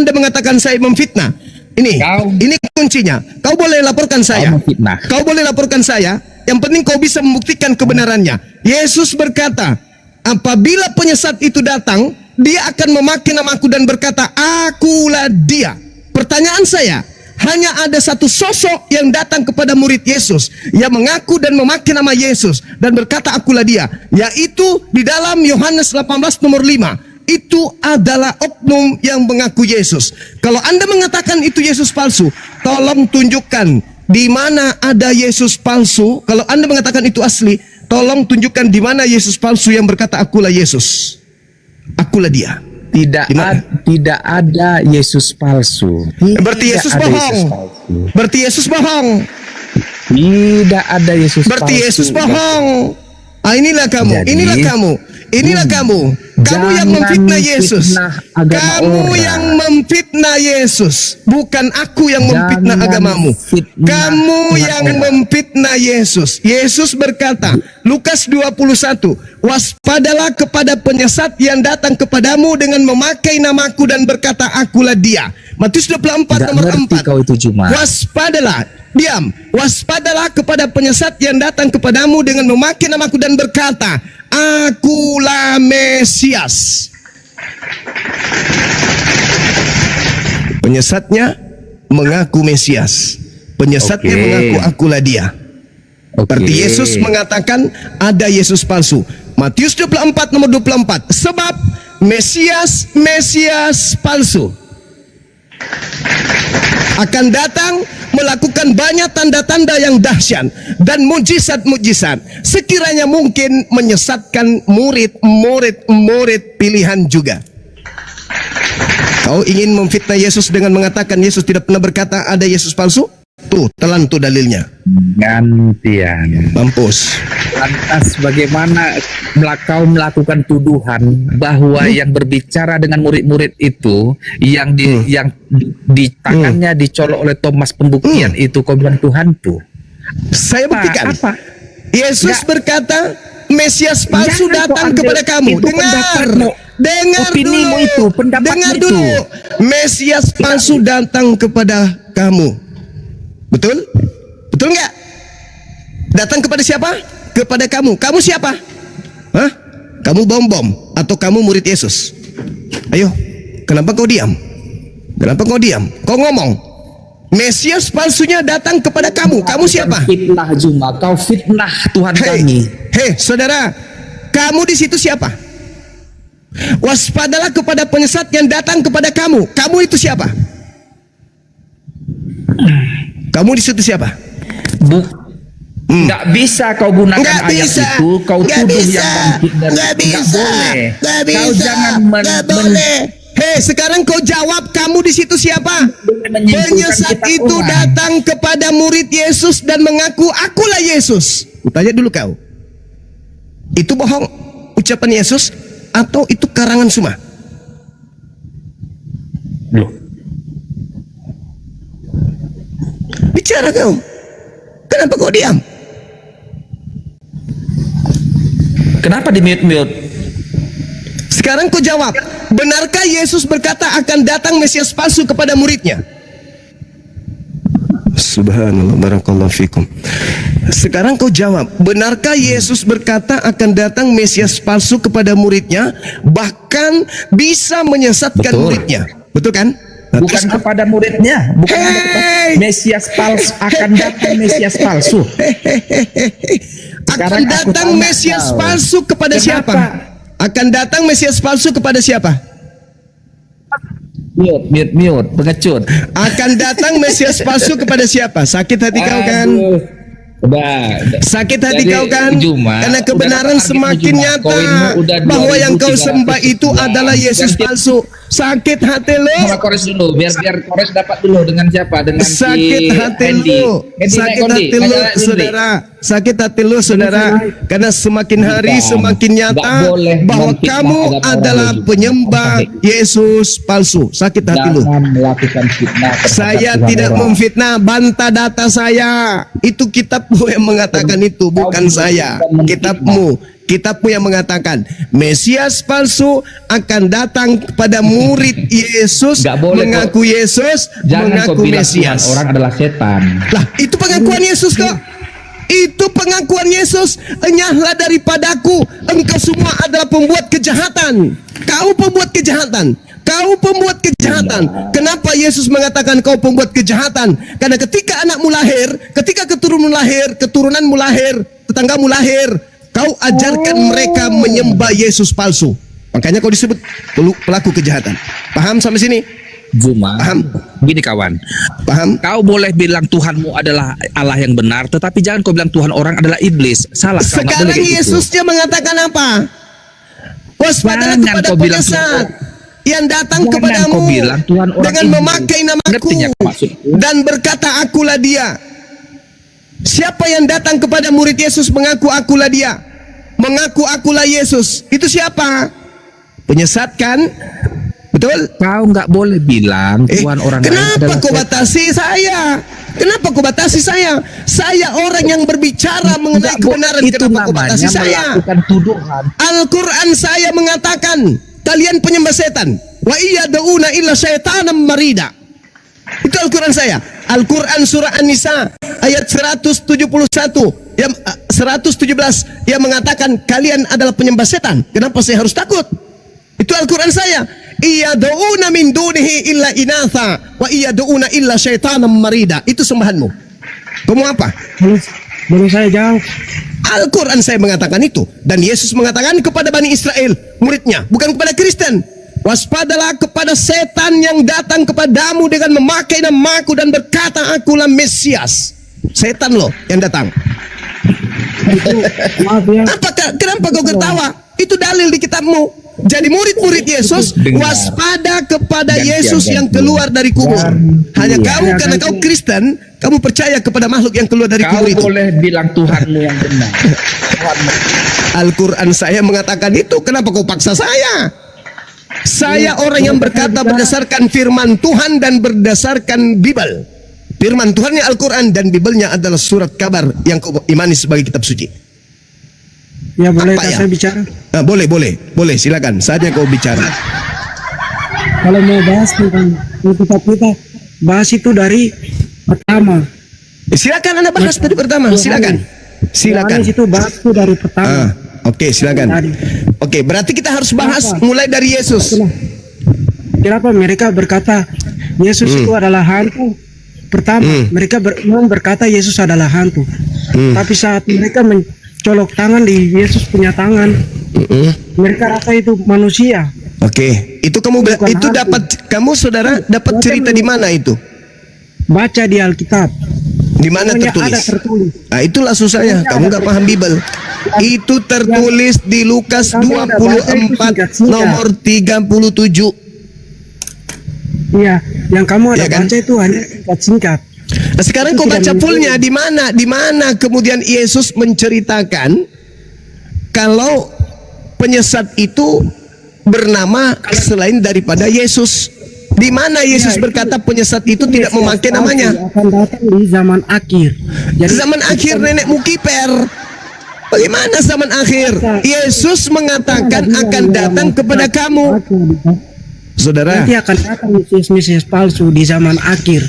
Anda mengatakan saya memfitnah, ini kuncinya. Kau boleh laporkan saya. Kau boleh laporkan saya. Yang penting kau bisa membuktikan kebenarannya. Yesus berkata, apabila penyesat itu datang, dia akan memakai namaku dan berkata, akulah dia. Pertanyaan saya, hanya ada satu sosok yang datang kepada murid Yesus yang mengaku dan memakai nama Yesus dan berkata akulah dia, yaitu di dalam Yohanes 18 nomor 5. Itu adalah oknum yang mengaku Yesus. Kalau Anda mengatakan itu Yesus palsu, tolong tunjukkan di mana ada Yesus palsu. Kalau Anda mengatakan itu asli, tolong tunjukkan di mana Yesus palsu yang berkata akulah Yesus, akulah dia. Tidak ada Yesus palsu. Berarti Yesus bohong. Berarti Yesus bohong. Tidak ada Yesus palsu. Berarti Yesus bohong. Inilah kamu. Inilah kamu. Inilah kamu. Kamu yang memfitnah Yesus. Kamu yang memfitnah Yesus. Bukan aku yang memfitnah agamamu. Kamu yang memfitnah Yesus. Yesus berkata, Lukas 21, waspadalah kepada penyesat yang datang kepadamu dengan memakai namaku dan berkata akulah dia. Matius 24 nomor 4. Waspadalah. Diam. Waspadalah kepada penyesat yang datang kepadamu dengan memakai namaku dan berkata, akulah Mesias. Penyesatnya mengaku Mesias. Penyesatnya mengaku akulah dia. Berarti Yesus mengatakan ada Yesus palsu. Matius 24 nomor 24. Sebab Mesias palsu akan datang melakukan banyak tanda-tanda yang dahsyat dan mujizat-mujizat, sekiranya mungkin menyesatkan murid pilihan juga. Kau ingin memfitnah Yesus dengan mengatakan Yesus tidak pernah berkata ada Yesus palsu? Tuh, telan tuh dalilnya. Gantian. Mampus. Lantas bagaimana kau melakukan tuduhan bahwa yang berbicara dengan murid-murid itu yang di tangannya dicolok oleh Thomas pembuktian itu kau bilang Tuhan tuh? Saya buktikan. Apa? Yesus berkata Mesias palsu datang kepada kamu. Dengar opinimu dulu. Itu, dengar dulu. Mesias palsu datang kepada kamu. Betul? Betul nggak? Datang kepada siapa? Kepada kamu. Kamu siapa? Hah? Kamu bom-bom atau kamu murid Yesus? Ayo, kenapa kau diam? Kenapa kau diam? Kau ngomong. Mesias palsunya datang kepada kamu. Kamu siapa? Fitnah Juma. Kau fitnah Tuhan kami. Hei, saudara, kamu di situ siapa? Waspadalah kepada penyesat yang datang kepada kamu. Kamu itu siapa? Kamu di situ siapa? Nggak bisa kau gunakan ayat itu, kau tuduh yang bangkit dari nggak boleh. Kau jangan Hei, sekarang kau jawab, kamu di situ siapa? Penyesat itu datang kepada murid Yesus dan mengaku akulah Yesus. Tanya dulu kau, itu bohong ucapan Yesus atau itu karangan semua? Bicara kau. Kenapa kau diam? Kenapa di mute? Sekarang kau jawab. Benarkah Yesus berkata akan datang Mesias palsu kepada muridnya? Subhanallah, barakallahu fikum. Sekarang kau jawab. Benarkah Yesus berkata akan datang Mesias palsu kepada muridnya, bahkan bisa menyesatkan muridnya? Betul kan? Bukan kepada muridnya, bukan Mesias palsu, akan datang Mesias palsu. Akan datang Mesias palsu kepada siapa? Akan datang Mesias palsu kepada siapa? Mute, pengecut. Akan datang Mesias palsu kepada siapa? Sakit hati kau kan? Sakit hati kau kan? Karena kebenaran semakin nyata bahwa yang kau sembah itu adalah Yesus palsu. Sakit hati lo. Kores dulu, biar Kores dapat dulu dengan siapa? Dengan sakit hati lo. Sakit hati lo, saudara. Sakit hati lo, saudara. Karena semakin hari semakin nyata bahwa kamu adalah penyembah Yesus palsu. Sakit hati lo. Saya tidak memfitnah. Bantah data saya. Itu kitab Kitabmu yang mengatakan itu, bukan saya. Kitabmu yang mengatakan Mesias palsu akan datang kepada murid Yesus, mengaku Yesus, mengaku Mesias. Orang adalah setan. Lah, itu pengakuan Yesus kok. Itu pengakuan Yesus. Enyahlah daripadaku, engkau semua adalah pembuat kejahatan. Kau pembuat kejahatan. Kau pembuat kejahatan. Kenapa Yesus mengatakan kau pembuat kejahatan? Karena ketika anakmu lahir, ketika keturunanmu lahir, tetanggamu lahir, kau ajarkan mereka menyembah Yesus palsu. Makanya kau disebut pelaku kejahatan. Paham sampai sini? Cuma, paham? Gini kawan, paham? Kau boleh bilang Tuhanmu adalah Allah yang benar, tetapi jangan kau bilang Tuhan orang adalah iblis. Salah. Sekarang Yesusnya mengatakan apa? Waspadalah kepada penyesat yang datang kepadamu dengan memakai namaku dan berkata akulah dia. Siapa yang datang kepada murid Yesus mengaku akulah dia, mengaku akulah Yesus, itu siapa? Penyesat kan? Betul? Kau nggak boleh bilang Tuhan orang lain adalah kenapa kau batasi saya? Kenapa kau batasi saya? Saya orang yang berbicara mengenai kebenaran. Kenapa kau batasi saya? Al-Quran saya mengatakan kalian penyembah setan. Wa iyad'una illa syaitanan marida. Itu Al-Quran saya. Al-Quran surah An-Nisa ayat 171 yang 117 yang mengatakan kalian adalah penyembah setan. Kenapa saya harus takut? Itu Al-Quran saya. Iyad'una min dunihi illa inatha wa iyad'una illa syaitanan marida. Itu sembahanmu. Kamu apa? Belum saya jawab. Al-Quran saya mengatakan itu. Dan Yesus mengatakan kepada Bani Israel, muridnya, bukan kepada Kristen. Waspadalah kepada setan yang datang kepadamu dengan memakai namaku dan berkata akulah Mesias. Setan loh yang datang. Maaf ya. Kenapa kau ketawa? Itu dalil di kitabmu. Jadi murid-murid Yesus waspada kepada Yesus yang keluar dari kubur. Hanya kau karena kau Kristen, kamu percaya kepada makhluk yang keluar dari kubur itu. Kau boleh bilang Tuhanmu yang benar. Al-Quran saya mengatakan itu. Kenapa kau paksa saya? Saya orang yang berkata berdasarkan firman Tuhan dan berdasarkan Bible. Firman Tuhannya Al-Quran dan Biblenya adalah surat kabar yang kau imani sebagai kitab suci. Ya boleh saya bicara? Boleh silakan. Saatnya kau bicara. Kalau mau bahas tentang kitab kita, bahas itu dari pertama. Silakan Anda bahas dari pertama. Silakan. Itu bahas itu dari pertama. Oke, silakan. Oke, berarti kita harus bahas mulai dari Yesus. Kenapa mereka berkata Yesus itu adalah hantu? Pertama, mereka berkata Yesus adalah hantu. Tapi saat mereka colok tangan di Yesus punya tangan, mereka rasa itu manusia. Oke, itu kamu itu dapat saudara dapat cerita di mana itu? Baca di Alkitab. Di mana tertulis? Ada tertulis. Nah, itulah susahnya. Kamu nggak paham Bible. Itu tertulis di Lukas 24 nomor 37. Iya, yang kamu ada baca itu hanya singkat. Nah, sekarang kau baca fullnya di mana? Di mana kemudian Yesus menceritakan kalau penyesat itu bernama selain daripada Yesus. Di mana Yesus berkata penyesat itu tidak memakai namanya? Akan datang di zaman akhir. Jadi, zaman akhir nenekmu kiper. Bagaimana zaman akhir? Yesus mengatakan akan datang kepada kamu. Saudara, nanti akan datang Mesias palsu di zaman akhir.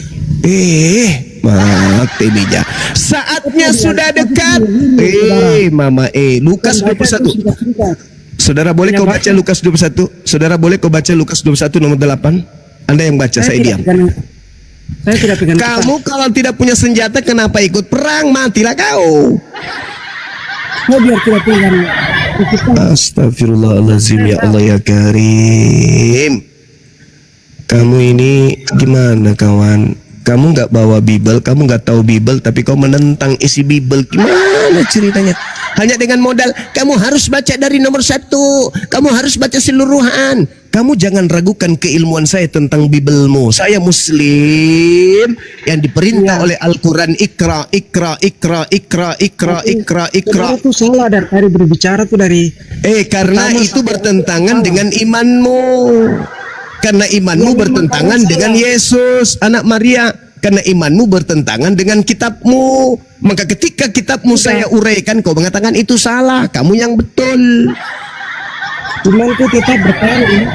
Mati bija. Saatnya sudah dekat. Mama Lukas 21. Saudara boleh kau baca Lukas 21? Saudara boleh kau baca Lukas 21 nomor 8? Anda yang baca, saya diam. Saya tidak pegang. Kamu kalau tidak punya senjata kenapa ikut perang? Matilah kau. Biar tidak pegang. Astagfirullahaladzim, ya Allah ya Karim. Kamu ini gimana kawan? Kamu nggak bawa Bible, kamu nggak tahu Bible, tapi kau menentang isi Bible. Gimana ceritanya? Hanya dengan modal, kamu harus baca dari nomor 1, kamu harus baca seluruhan. Kamu jangan ragukan keilmuan saya tentang Biblemu. Saya Muslim yang diperintah oleh Al-Quran. Ikra. Itu salah dari berbicara tuh dari. Karena itu bertentangan dengan imanmu. Karena imanmu bertentangan dengan Yesus, anak Maria. Karena imanmu bertentangan dengan kitabmu. Maka ketika kitabmu saya uraikan, kau mengatakan itu salah, kamu yang betul. Imanku tetap bertahan.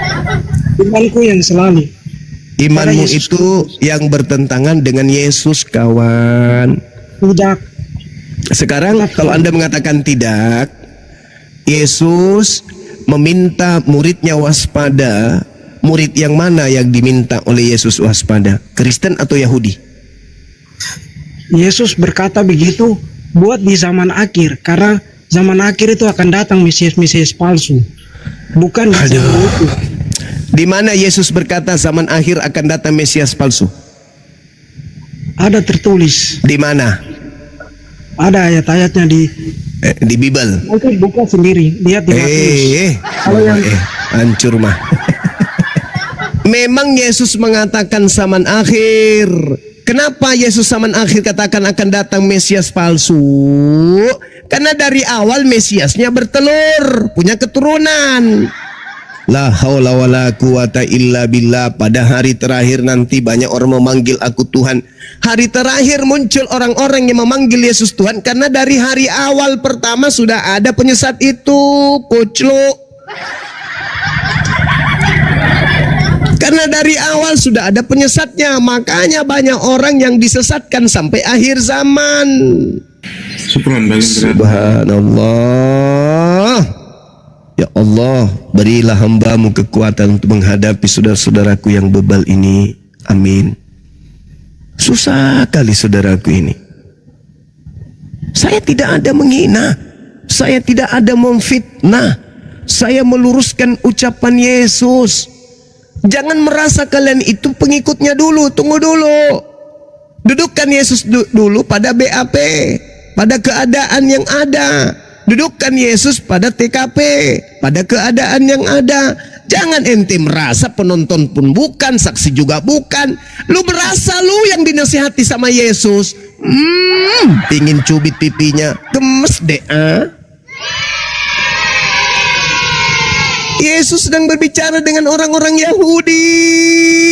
Imanku yang selalu. Imanmu Yesus itu yang bertentangan dengan Yesus, kawan. Tidak. Sekarang kalau Anda mengatakan tidak, Yesus meminta muridnya waspada. Murid yang mana yang diminta oleh Yesus waspada? Kristen atau Yahudi? Yesus berkata begitu buat di zaman akhir, karena zaman akhir itu akan datang Mesias palsu. Bukan di zaman itu. Di mana Yesus berkata zaman akhir akan datang Mesias palsu? Ada tertulis. Di mana? Ada ayat-ayatnya Di Bible. Nanti buka sendiri, lihat di Matius. Kalau yang Hancur mah. Memang Yesus mengatakan zaman akhir. Kenapa Yesus zaman akhir katakan akan datang Mesias palsu? Karena dari awal Mesiasnya bertelur, punya keturunan. La haula wala quwata illa billah. Pada hari terakhir nanti banyak orang memanggil aku Tuhan. Hari terakhir muncul orang-orang yang memanggil Yesus Tuhan karena dari hari awal pertama sudah ada penyesat itu, kucluk. Karena dari awal sudah ada penyesatnya, makanya banyak orang yang disesatkan sampai akhir zaman. Subhanallah. Ya Allah, berilah hamba-Mu kekuatan untuk menghadapi saudara-saudaraku yang bebal ini. Amin. Susah kali saudaraku ini. Saya tidak ada menghina, saya tidak ada memfitnah, saya meluruskan ucapan Yesus. Jangan merasa kalian itu pengikutnya dulu, tunggu dulu. Dudukkan Yesus dulu pada BAP, pada keadaan yang ada. Dudukkan Yesus pada TKP, pada keadaan yang ada. Jangan ente merasa penonton pun bukan, saksi juga bukan. Lu berasa lu yang dinasihati sama Yesus. Pingin cubit pipinya, gemes deh. Yesus sedang berbicara dengan orang-orang Yahudi,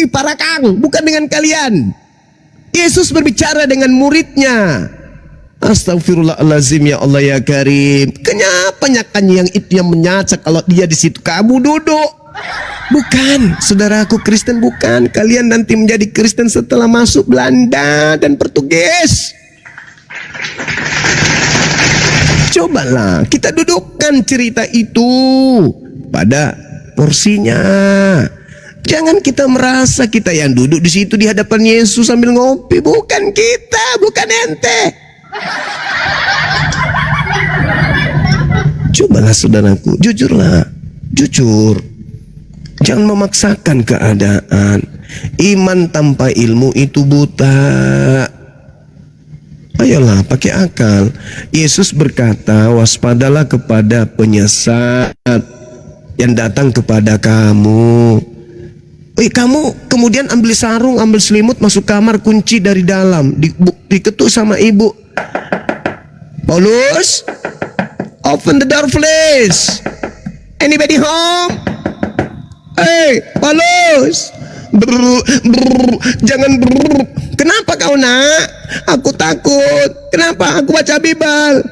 para kang, bukan dengan kalian. Yesus berbicara dengan muridnya. Astagfirullahalazim, ya Allah ya Karim. Kenapa nyakannya yang itu yang menyacak kalau dia di situ kamu duduk? Bukan, saudaraku Kristen bukan. Kalian nanti menjadi Kristen setelah masuk Belanda dan Portugis. Cobalah kita dudukkan cerita itu pada porsinya. Jangan kita merasa kita yang duduk di situ di hadapan Yesus sambil ngopi. Bukan kita, bukan ente. Cobalah saudaraku, jujurlah, jujur. Jangan memaksakan keadaan. Iman tanpa ilmu itu buta. Ayolah pakai akal. Yesus berkata, waspadalah kepada penyesat yang datang kepada kamu. Kamu kemudian ambil sarung, ambil selimut, masuk kamar, kunci dari dalam, diketuk sama ibu. Paulus, open the door please. Anybody home? Hey, Paulus. Jangan Kenapa kau nak? Aku takut. Kenapa? Aku baca Bible.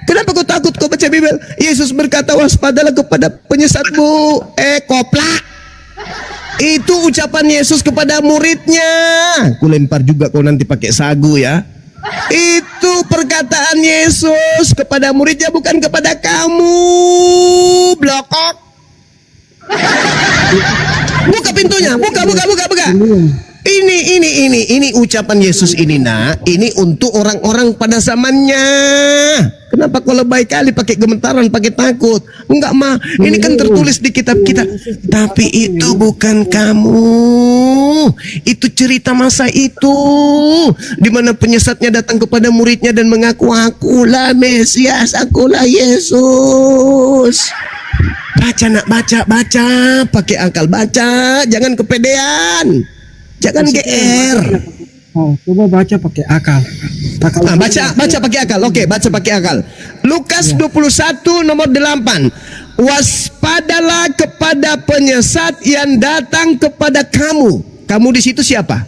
Kenapa kau takut kau baca Bible? Yesus berkata waspadalah kepada penyesatmu. Koplak. Itu ucapan Yesus kepada muridnya. Aku lempar juga kau nanti pakai sagu ya. Itu perkataan Yesus kepada muridnya, bukan kepada kamu. Blokok. Buka pintunya, buka. Ini ucapan Yesus ini nak, ini untuk orang-orang pada zamannya. Kenapa kau lebay kali pakai gemetaran, pakai takut? Enggak mah, ini kan tertulis di kitab kita. Tapi itu bukan kamu. Itu cerita masa itu, di mana penyesatnya datang kepada muridnya dan mengaku, akulah Mesias, akulah Yesus. Baca nak, baca, pakai akal, baca, jangan kepedean. Jangan GR. Coba baca pakai akal. Baca pakai akal. Oke, baca pakai akal. Lukas 21 nomor 8. Waspadalah kepada penyesat yang datang kepada kamu. Kamu di situ siapa?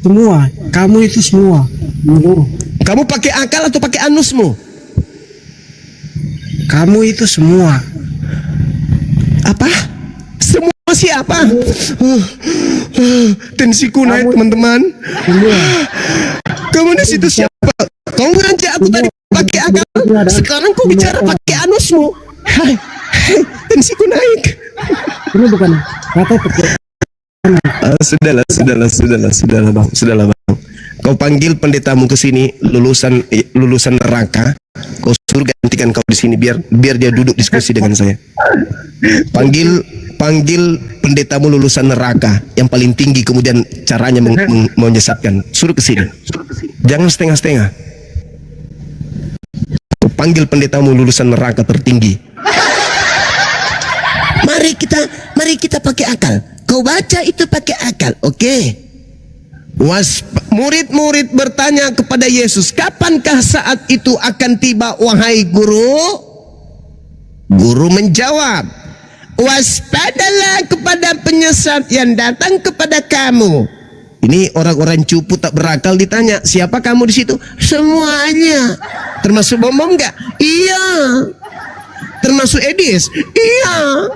Semua, kamu itu semua. Menyeluruh. Kamu pakai akal atau pakai anusmu? Kamu itu semua. Apa? Semua siapa? Tensiku naik, teman-teman. Kamu di situ siapa? Kau ngajak aku tadi pakai akal, sekarang kau bicara pakai anusmu. Hai, tensiku naik. Ini bukan kata pakai. Sudahlah bang. Kau panggil pendetamu ke sini, lulusan neraka. Kau suruh gantikan kau di sini biar dia duduk diskusi dengan saya. Panggil pendetamu lulusan neraka yang paling tinggi, kemudian caranya menyesatkan. Suruh ke sini. Jangan setengah-setengah. Kau panggil pendetamu lulusan neraka tertinggi. Mari kita pakai akal. Kau baca itu pakai akal, oke? Murid-murid bertanya kepada Yesus, kapankah saat itu akan tiba, wahai guru? Guru menjawab, waspadalah kepada penyesat yang datang kepada kamu. Ini orang-orang cupu tak berakal ditanya, siapa kamu di situ? Semuanya. Termasuk bom-bom enggak? Iya. Termasuk Edis? Iya.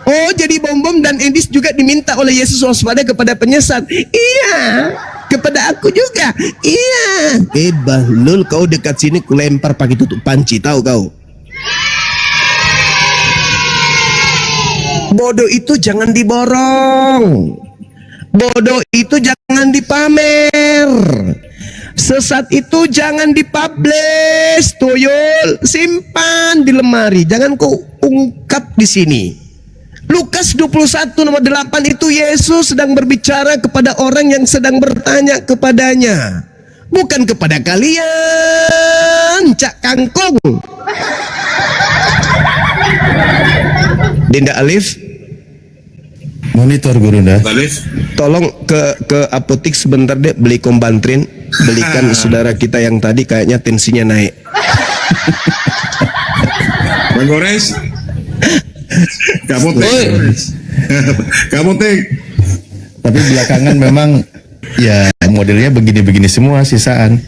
Oh, jadi bom-bom dan Edis juga diminta oleh Yesus waspada kepada penyesat? Iya. Kepada aku juga? Iya. Bahlul, kau dekat sini kulempar pakai tutup panci, tahu kau? Bodoh itu jangan diborong. Bodoh itu jangan dipamer. Sesat itu jangan dipublish. Tuyul, simpan di lemari. Jangan kau ungkap di sini. Lukas 21 nomor 8 itu Yesus sedang berbicara kepada orang yang sedang bertanya kepadanya. Bukan kepada kalian, Cak Kangkung. Dinda Alif, monitor guru dah. tolong ke apotik sebentar deh, beli kombantrin, belikan saudara kita yang tadi kayaknya tensinya naik. Bang Gores. Kamu tek. Tapi belakangan memang ya modelnya begini-begini semua sisaan.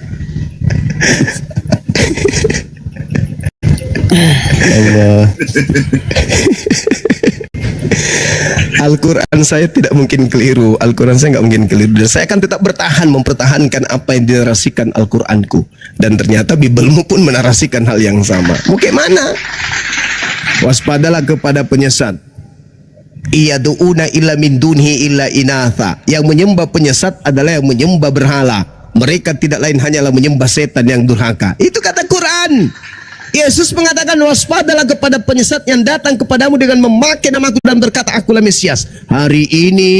Allah. Al-Quran saya tidak mungkin keliru. Al-Quran saya nggak mungkin keliru. Dan saya akan tetap mempertahankan apa yang dinarasikan Al-Quranku. Dan ternyata Bibelmu pun menarasikan hal yang sama. Mau kayak mana? Waspadalah kepada penyesat. Iyadu'una illa min dunhi illa inatha. Yang menyembah penyesat adalah yang menyembah berhala. Mereka tidak lain hanyalah menyembah setan yang durhaka. Itu kata Quran. Yesus mengatakan, waspadalah kepada penyesat yang datang kepadamu dengan memakai namaku dan berkata, akulah Mesias. Hari ini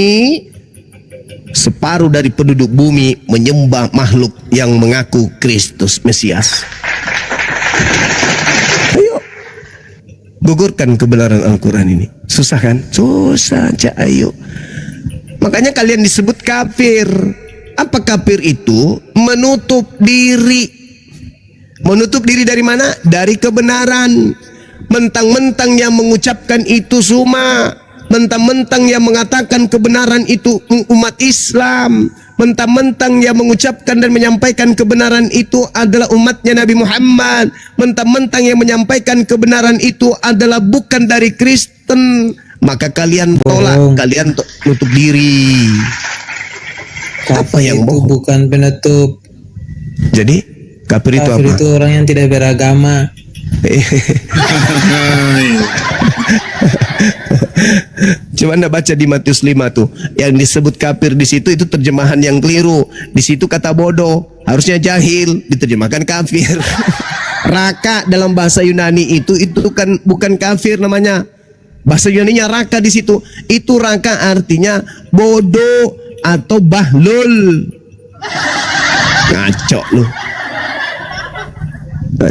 separuh dari penduduk bumi menyembah makhluk yang mengaku Kristus Mesias. Ayo, gugurkan kebenaran Al-Quran ini. Susah kan? Susah, ayo. Makanya kalian disebut kafir. Apa kafir itu? Menutup diri. Menutup diri dari mana? Dari kebenaran. Mentang-mentang yang mengucapkan itu Suma, mentang-mentang yang mengatakan kebenaran itu umat Islam, mentang-mentang yang mengucapkan dan menyampaikan kebenaran itu adalah umatnya Nabi Muhammad, mentang-mentang yang menyampaikan kebenaran itu adalah bukan dari Kristen, maka kalian tolak, kalian tutup diri. Apa yang itu bukan penutup. Jadi kafir itu apa? Kafir itu orang yang tidak beragama. Coba Anda baca di Matius 5 tuh, yang disebut kafir di situ itu terjemahan yang keliru. Di situ kata bodoh, harusnya jahil, diterjemahkan kafir. Raka dalam bahasa Yunani itu kan bukan kafir namanya. Bahasa Yunaninya raka di situ. Itu raka artinya bodoh atau bahlul. Ngaco lu.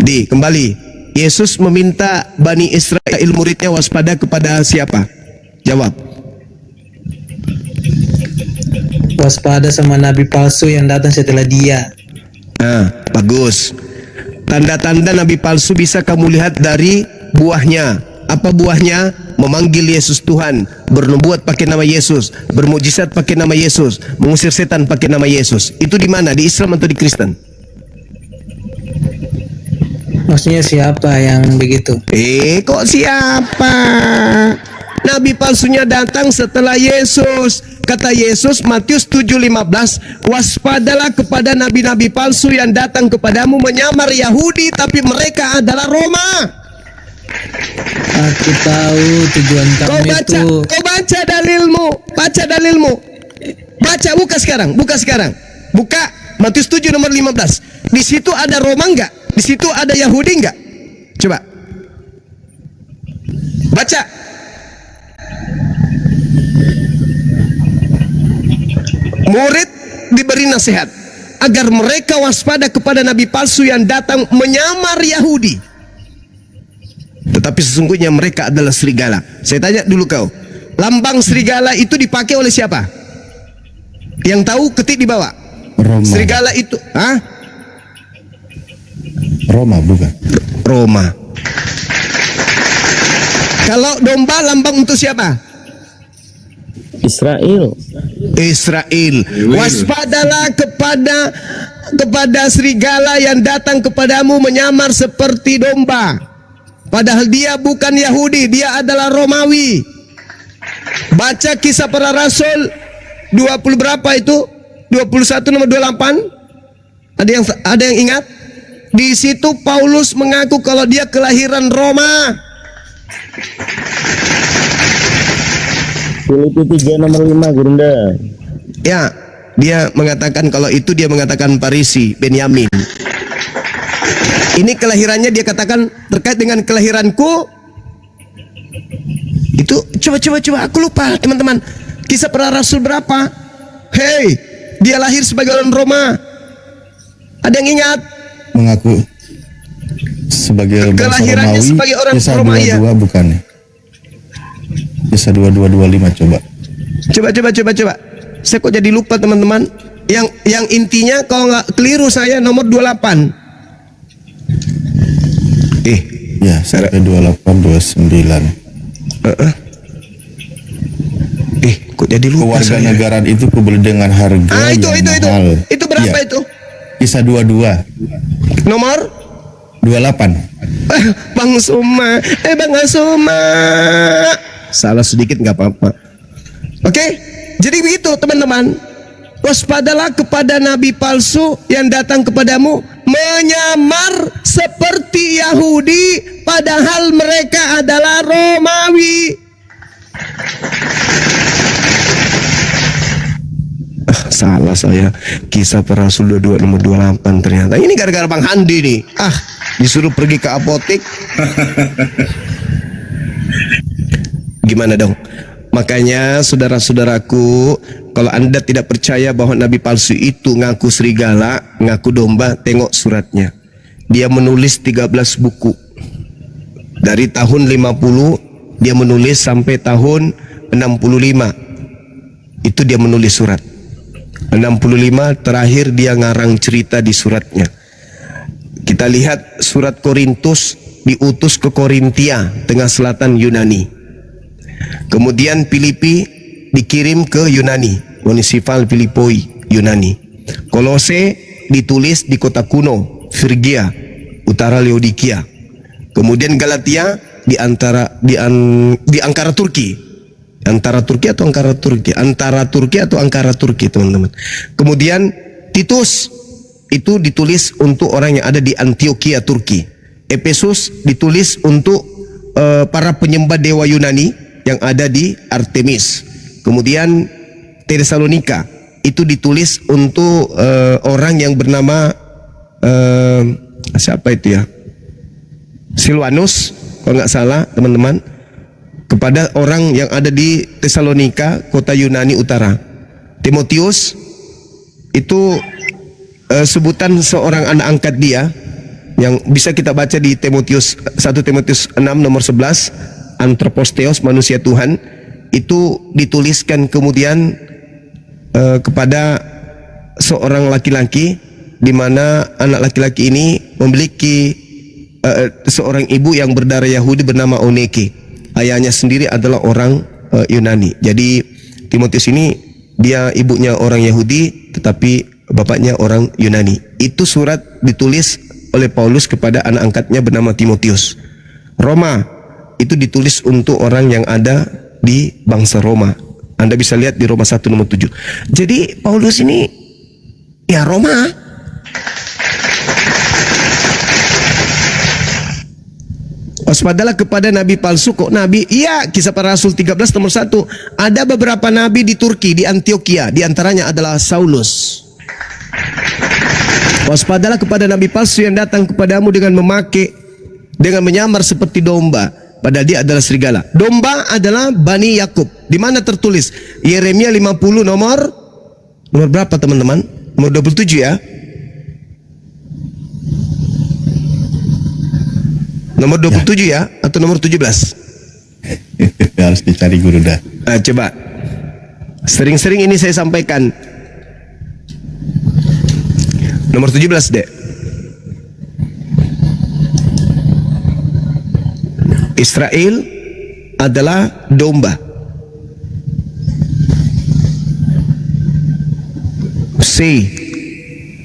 Di kembali, Yesus meminta Bani Israel muridnya waspada kepada siapa? Jawab. Waspada sama nabi palsu yang datang setelah dia. Bagus. Tanda-tanda nabi palsu bisa kamu lihat dari buahnya. Apa buahnya? memanggil Yesus Tuhan, bernubuat pakai nama Yesus, bermujizat pakai nama Yesus, mengusir setan pakai nama Yesus. Itu di mana? Di Islam atau di Kristen? Maksudnya siapa yang begitu? Kok siapa? Nabi palsunya datang setelah Yesus. Kata Yesus Matius 7:15, waspadalah kepada nabi-nabi palsu yang datang kepadamu menyamar Yahudi tapi mereka adalah Roma. Aku tahu tujuan kamu itu. Kau baca dalilmu, buka sekarang. Buka Matius 7 nomor 15. Di situ ada Roma enggak? Di situ ada Yahudi enggak? Coba. Baca. Murid diberi nasihat agar mereka waspada kepada nabi palsu yang datang menyamar Yahudi, tetapi sesungguhnya mereka adalah serigala. Saya tanya dulu kau, lambang serigala itu dipakai oleh siapa? Yang tahu ketik di bawah. Roma. Serigala itu, Roma bukan? Roma. Kalau domba lambang untuk siapa? Israel. Waspadalah kepada serigala yang datang kepadamu menyamar seperti domba, padahal dia bukan Yahudi, dia adalah Romawi. Baca Kisah Para Rasul 20 berapa itu? 21 nomor 28. Ada yang ingat? Di situ Paulus mengaku kalau dia kelahiran Roma. Filipi 3 nomor 5, Gurunda. Ya, dia mengatakan kalau itu dia mengatakan Parisi, Benyamin. Ini kelahirannya dia katakan terkait dengan kelahiranku. Itu coba aku lupa, teman-teman. Kisah Para Rasul berapa? Hei, dia lahir sebagai orang Roma. Ada yang ingat? Mengaku sebagai bangsa Kelahirannya Romawi. sebagai orang Kisah Roma, ya. 22 bukan? Kisah 22:25 coba. Coba. Saya kok jadi lupa, teman-teman. Yang intinya kalau nggak keliru saya nomor 28. Ya, sampai 28 29. Kok jadi lupa saya. Kewarganegaraan itu kubeli dengan harga yang mahal. Itu berapa Iya. itu? Kisah 22 Nomor 28. Bang Suma. Salah sedikit nggak apa-apa. Oke, jadi begitu teman-teman. Waspadalah kepada nabi palsu yang datang kepadamu menyamar seperti Yahudi padahal mereka adalah Romawi. Salah saya. Kisah Para Rasul 22 nomor 28 ternyata. Ini gara-gara Bang Handi nih. Disuruh pergi ke apotek. Gimana dong? Makanya saudara-saudaraku, kalau Anda tidak percaya bahwa nabi palsu itu ngaku serigala, ngaku domba, tengok suratnya. Dia menulis 13 buku. Dari tahun 50 dia menulis sampai tahun 65. Itu dia menulis surat. 65 terakhir dia ngarang cerita di suratnya. Kita lihat surat Korintus diutus ke Korintia, tengah selatan Yunani. Kemudian Filipi dikirim ke Yunani, Municipal Filipoi, Yunani. Kolose ditulis di kota kuno, Frigia, utara Laodikia. Kemudian Galatia di Ankara Turki. Antara Turki atau Ankara Turki, teman-teman. Kemudian Titus itu ditulis untuk orang yang ada di Antioquia, Turki. Efesus ditulis untuk para penyembah dewa Yunani yang ada di Artemis. Kemudian Tesalonika itu ditulis untuk orang yang bernama siapa itu ya? Silwanus, kalau nggak salah, teman-teman. Kepada orang yang ada di Tesalonika, kota Yunani Utara. Timotius itu sebutan seorang anak angkat dia yang bisa kita baca di 1 Timotius 6 nomor 11, Anthroposteos, manusia Tuhan. Itu dituliskan kemudian kepada seorang laki-laki, di mana anak laki-laki ini memiliki seorang ibu yang berdarah Yahudi bernama Oneke. ayahnya sendiri adalah orang Yunani. Jadi Timotius ini dia ibunya orang Yahudi tetapi bapaknya orang Yunani. Itu surat ditulis oleh Paulus kepada anak angkatnya bernama Timotius. Roma itu ditulis untuk orang yang ada di bangsa Roma. Anda bisa lihat di Roma 1 nomor 7. Jadi Paulus ini ya Roma. Waspadalah kepada nabi palsu. Kok nabi? Iya, Kisah Para Rasul 13 nomor 1. Ada beberapa nabi di Turki, di Antioquia. Di antaranya adalah Saulus. Waspadalah kepada nabi palsu yang datang kepadamu dengan menyamar seperti domba, padahal dia adalah serigala. Domba adalah Bani Yakub. Di mana tertulis? Yeremia 50 nomor berapa teman-teman? Nomor 27 ya. Nomor 27 ya, atau nomor 17? Harus dicari guru dah. Coba. Sering-sering ini saya sampaikan. Nomor 17, Dek. Israel adalah domba. C.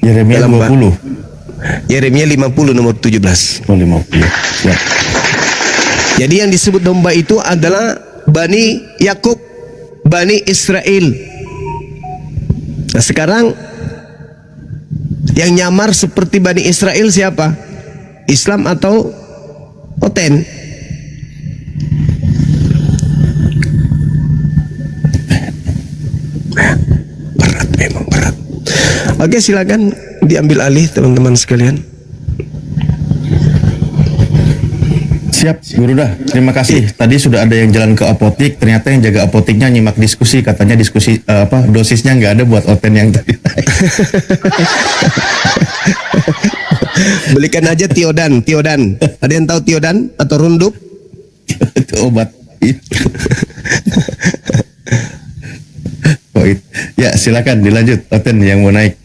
Yeremia Dalam 20. Yeremia 50 nomor 17. Oh, 50. Siap. Jadi yang disebut domba itu adalah Bani Yakub, Bani Israel. Nah sekarang yang nyamar seperti Bani Israel siapa? Islam atau Oten? Berat, memang berat. Oke, silakan diambil alih teman-teman sekalian. Siap, guru dah. Terima kasih. Tadi sudah ada yang jalan ke apotik, ternyata yang jaga apotiknya nyimak diskusi, katanya diskusi dosisnya nggak ada buat Oten yang tadi. Belikan aja Tiodan. Ada yang tahu Tiodan atau Rundup? Itu obat. Ya, silakan dilanjut Oten yang mau naik.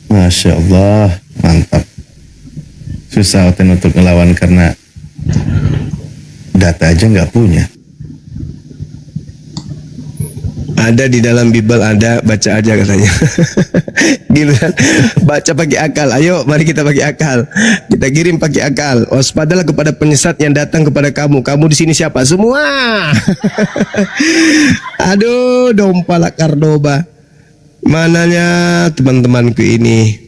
Masya Allah, mantap. Susah Oten untuk ngelawan karena data aja nggak punya. Ada di dalam Bible, ada, baca aja katanya. Gitu kan? Baca pakai akal. Ayo, mari kita pakai akal. Kita kirim pakai akal. Waspadalah kepada penyesat yang datang kepada kamu. Kamu di sini siapa? Semua. Aduh, dompala Kardoba. Mananya teman-temanku ini?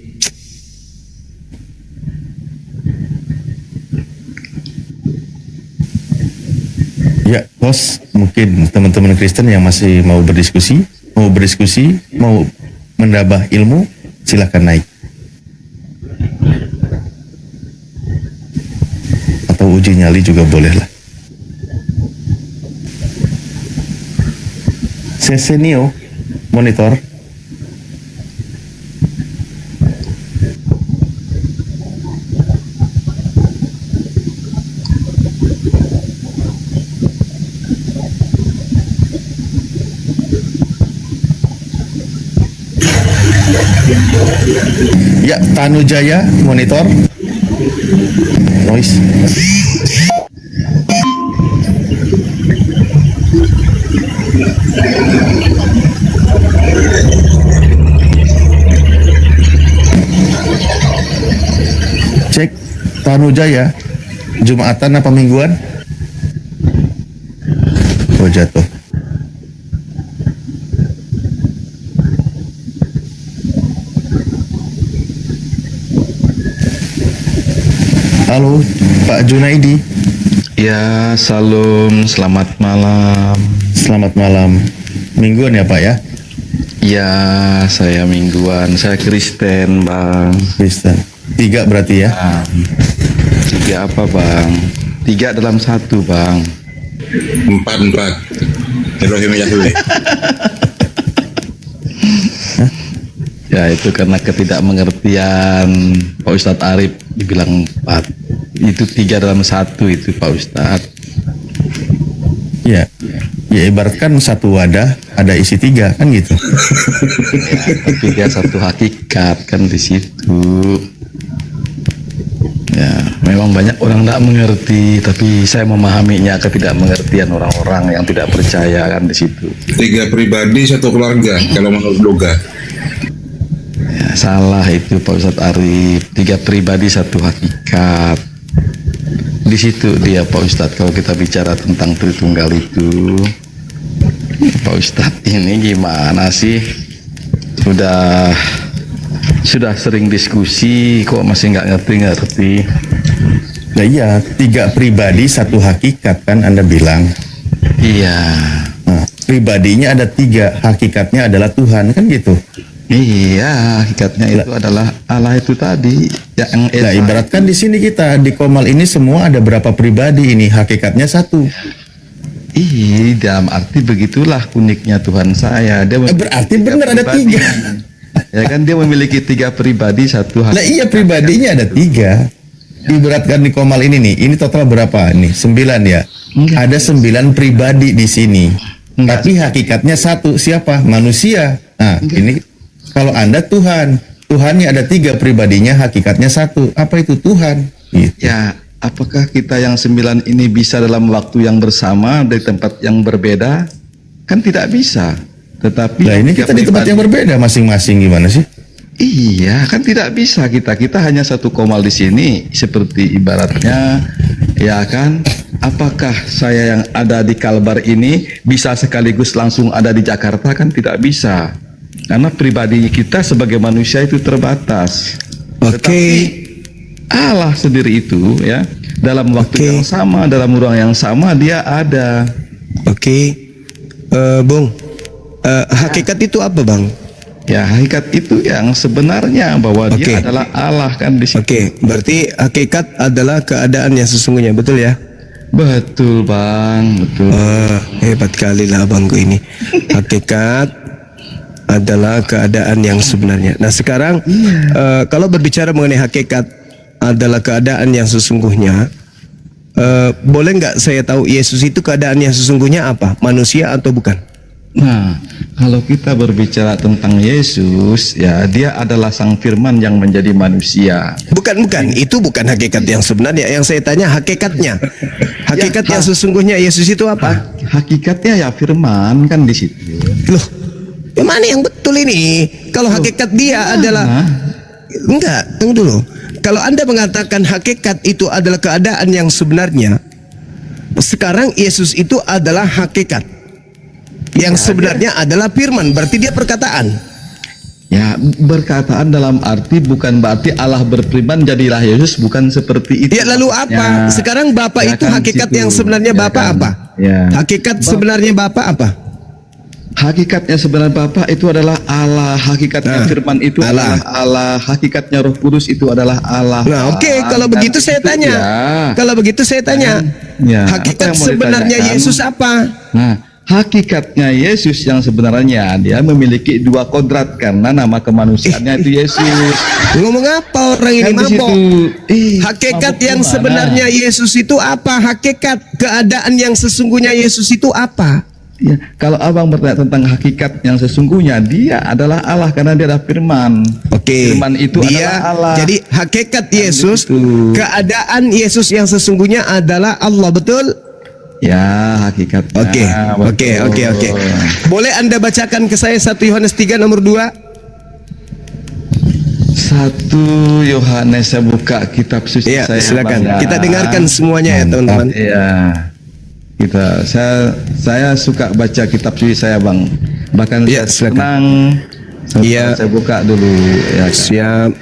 Ya, bos, mungkin teman-teman Kristen yang masih mau berdiskusi, mau menambah ilmu, silahkan naik. Atau uji nyali juga boleh lah. Sesenio, monitor. Ya, Tanujaya monitor. Noise. Cek Tanujaya. Jumatan apa mingguan? Oh, jatuh. Halo, Pak Junaidi. Ya, salam, selamat malam. Selamat malam. Mingguan ya, Pak ya? Ya, saya mingguan. Saya Kristen, Bang. Kristen. 3 berarti ya? 3 apa, Bang? 3 dalam 1, Bang. 4 Elohim Yahweh. Ya, itu karena ketidakmengertian Pak Ustadz Arif dibilang 4. Itu 3 dalam 1 itu, Pak Ustadz. Ya. Ya, ibaratkan satu wadah ada isi 3 kan gitu. Ya, tapi dia satu hakikat kan di situ. Ya, memang banyak orang tidak mengerti, tapi saya memahaminya ketidakmengertian orang-orang yang tidak percaya kan di situ. 3 pribadi satu keluarga kalau menurut Loga. Ya, salah itu Pak Ustadz Arif. 3 pribadi satu hakikat. Di situ dia Pak Ustadz, kalau kita bicara tentang Tritunggal itu, Pak Ustadz ini gimana sih? Sudah sering diskusi kok masih nggak ngerti. Nah iya, 3 pribadi satu hakikat kan Anda bilang. Iya. Nah, pribadinya ada 3, hakikatnya adalah Tuhan kan gitu. Iya, hakikatnya itu adalah Allah itu tadi yang Nah, ibaratkan di sini kita di Komal ini semua ada berapa pribadi ini, hakikatnya 1. Dalam arti begitulah uniknya Tuhan saya. Dia Berarti benar ada 3. Ya kan, dia memiliki 3 pribadi satu Nah iya, pribadinya ada 3. Ibaratkan di Komal ini nih, ini total berapa nih? 9 ya. Ada 9 pribadi di sini. Tapi hakikatnya 1, siapa? Manusia. Nah, ini kalau Anda Tuhan, Tuhannya ada 3 pribadinya, hakikatnya 1. Apa itu Tuhan? Gitu. Ya, apakah kita yang 9 ini bisa dalam waktu yang bersama dari tempat yang berbeda? Kan tidak bisa. Tetapi Nah ini kita di tempat yang berbeda masing-masing, gimana sih? Iya, kan tidak bisa kita hanya satu Komal di sini, seperti ibaratnya, ya kan? Apakah saya yang ada di Kalbar ini bisa sekaligus langsung ada di Jakarta? Kan tidak bisa, karena pribadi kita sebagai manusia itu terbatas. Tetapi Allah sendiri itu ya, dalam waktu yang sama, dalam ruang yang sama dia ada. Bung, hakikat itu apa Bang? Ya, hakikat itu yang sebenarnya bahwa dia adalah Allah kan di situ. Berarti hakikat adalah keadaan yang sesungguhnya, betul ya? Betul Bang, betul. Hebat kali lah abangku ini. Hakikat adalah keadaan yang sebenarnya. Nah sekarang kalau berbicara mengenai hakikat adalah keadaan yang sesungguhnya, boleh nggak saya tahu Yesus itu keadaan yang sesungguhnya apa? Manusia atau bukan? Nah, kalau kita berbicara tentang Yesus, ya dia adalah Sang Firman yang menjadi manusia. Bukan, itu bukan hakikat yang sebenarnya. Yang saya tanya hakikatnya. Hakikat yang sesungguhnya Yesus itu apa? Hakikatnya ya Firman kan di situ. Loh, yang mana yang betul ini? Kalau hakikat dia adalah enggak, tunggu dulu. Kalau Anda mengatakan hakikat itu adalah keadaan yang sebenarnya, sekarang Yesus itu adalah hakikat. Yang sebenarnya adalah firman, berarti dia perkataan. Ya, berkataan dalam arti bukan berarti Allah berfirman jadilah Yesus, bukan seperti itu. Ya, lalu apa? Sekarang Bapak ya itu kan hakikat situ. yang sebenarnya Ya Bapak kan? apa? Ya. Hakikat sebenarnya Bapak apa? Hakikatnya sebenarnya Bapak itu adalah Allah, hakikatnya Firman itu adalah Allah, hakikatnya Roh Kudus itu adalah Allah. Nah, kalau begitu saya tanya. Kalau begitu saya tanya. Hakikat sebenarnya Yesus apa? Nah, hakikatnya Yesus yang sebenarnya dia memiliki 2 kodrat karena nama kemanusiaannya itu Yesus. Ngomong apa orang ini mabok? Hakikat yang sebenarnya Yesus itu apa? Hakikat keadaan yang sesungguhnya Yesus itu apa? Ya, kalau abang bertanya tentang hakikat yang sesungguhnya, dia adalah Allah karena dia adalah Firman. Firman itu adalah Allah. Jadi hakikat Yesus, keadaan Yesus yang sesungguhnya adalah Allah, betul? Ya, hakikatnya. Oke. Boleh Anda bacakan ke saya 1 Yohanes 3 nomor 2? 1 Yohanes, saya buka kitab suci saya. Silakan. Bang, ya. Kita dengarkan semuanya ya, teman-teman. Iya. Saya suka baca kitab suci saya, Bang. Bahkan saya senang. Saya buka dulu ya. Siap.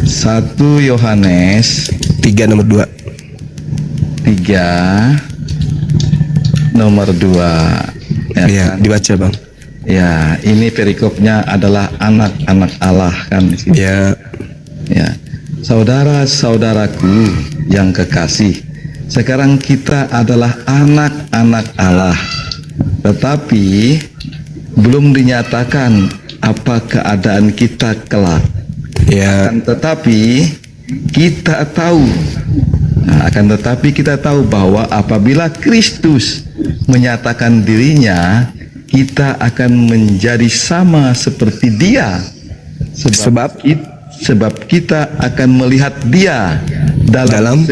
1 Yohanes 3 nomor 2. 3 nomor 2. Ya, dibaca Bang. Ya, ini perikopnya adalah anak-anak Allah kan di sini. Ya. Saudara-saudaraku yang kekasih, sekarang kita adalah anak-anak Allah, tetapi belum dinyatakan apa keadaan kita kelak. Tetapi kita tahu. Akan tetapi kita tahu bahwa apabila Kristus menyatakan dirinya, kita akan menjadi sama seperti Dia. sebab kita akan melihat Dia dalam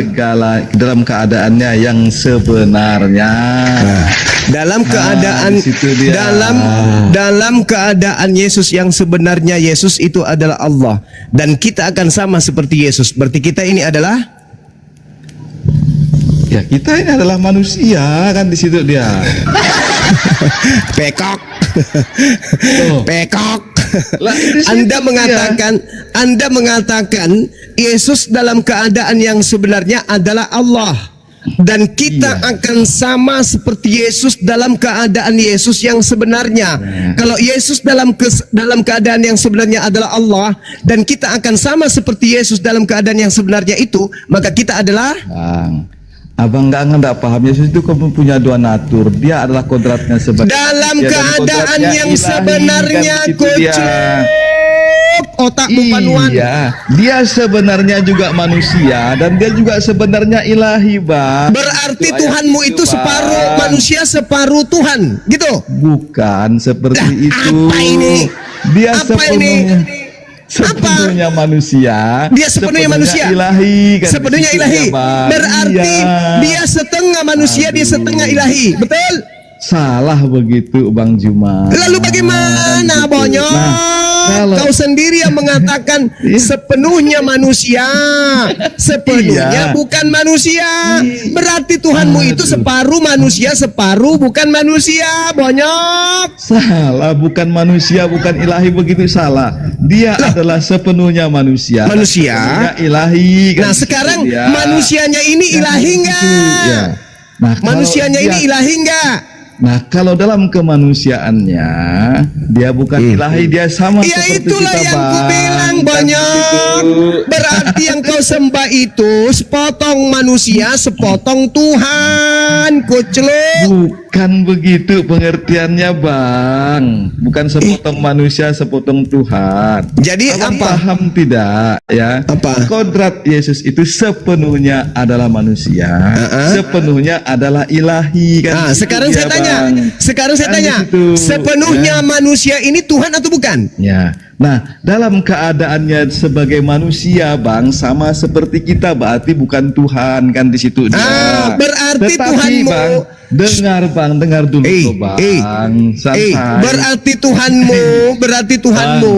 dalam keadaannya yang sebenarnya. Dalam keadaan di situ dia. dalam keadaan Yesus yang sebenarnya, Yesus itu adalah Allah dan kita akan sama seperti Yesus. Berarti kita ini adalah Ya, kita ini adalah manusia, kan di situ dia. pekok. Pekok. Lah, di situ Anda mengatakan Yesus dalam keadaan yang sebenarnya adalah Allah. Dan kita akan sama seperti Yesus dalam keadaan Yesus yang sebenarnya. Kalau Yesus dalam keadaan yang sebenarnya adalah Allah, dan kita akan sama seperti Yesus dalam keadaan yang sebenarnya itu, maka kita adalah Abang nggak paham. Yesus itu punya dua natur. Dia adalah kodratnya sebagai dalam manusia dan keadaan kodratnya yang ilahi, sebenarnya, kan itu dia. Otakmu panuan. Iya, dia sebenarnya juga manusia dan dia juga sebenarnya ilahi, Bang. Berarti Itu Tuhanmu ayat itu Bang. separuh manusia, separuh Tuhan, gitu. Bukan seperti itu. Apa ini? Dia Apa sepenuhnya manusia. Dia sepenuhnya manusia. Ilahi, kan Sepenuhnya di situ ilahi. dia, Bang. Berarti Iya. dia setengah manusia, dia setengah ilahi. Betul? Salah begitu, Bang Juma. Lalu bagaimana, Kan gitu. Bonyok? kalau- Kau sendiri yang mengatakan sepenuhnya manusia, sepenuhnya bukan manusia. Berarti Tuhanmu itu separuh manusia, separuh bukan manusia. Bonyok. Salah, bukan manusia, bukan ilahi, begitu salah. Dia adalah sepenuhnya manusia. Manusia. Sepenuhnya ilahi. kan Nah, gitu sekarang dia. manusianya ini ilahi Gitu, enggak? ya. Nah, kalau Manusianya dia- ini ilahi enggak? Nah, kalau dalam kemanusiaannya dia bukan ilahi, dia sama Ya seperti itulah kita, yang Bang. kubilang, Kan Bonyok. gitu. Berarti yang kau sembah itu sepotong manusia, sepotong Tuhan. Kuceluk. Bukan begitu pengertiannya, Bang. Bukan sepotong manusia, sepotong Tuhan. Jadi Abang apa? paham tidak, ya? Apa? Kodrat Yesus itu sepenuhnya adalah manusia, sepenuhnya adalah ilahi, kan? Nah, Gitu sekarang dia, saya tanya. Bang. Sekarang saya Kan tanya. di situ, Sepenuhnya ya. manusia ini Tuhan atau bukan? Ya, nah dalam keadaannya sebagai manusia, Bang, sama seperti kita, berarti bukan Tuhan, kan di situ dia. Berarti Tetapi, Tuhanmu. Bang, dengar dulu, Bang. Santai. Berarti Tuhanmu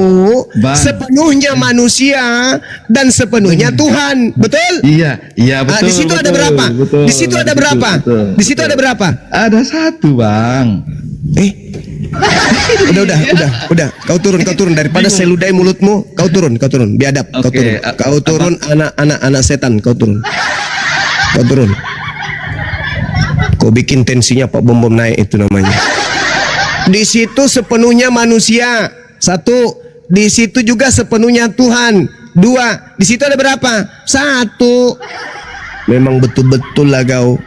Bang. sepenuhnya manusia dan sepenuhnya Tuhan, betul? Iya, betul. Di situ ada betul, berapa? betul, Di situ ada berapa? betul, Di situ betul. ada berapa? Ada satu, Bang. Udah. Kau turun daripada saya ludahi mulutmu. Kau turun. Biadab. Oke, Kau turun. Anak setan. Kau turun. Kau bikin tensinya Pak Bom naik, itu namanya. Di situ sepenuhnya manusia. Satu. Di situ juga sepenuhnya Tuhan. Dua. Di situ ada berapa? Satu. Memang betul-betul lah kau.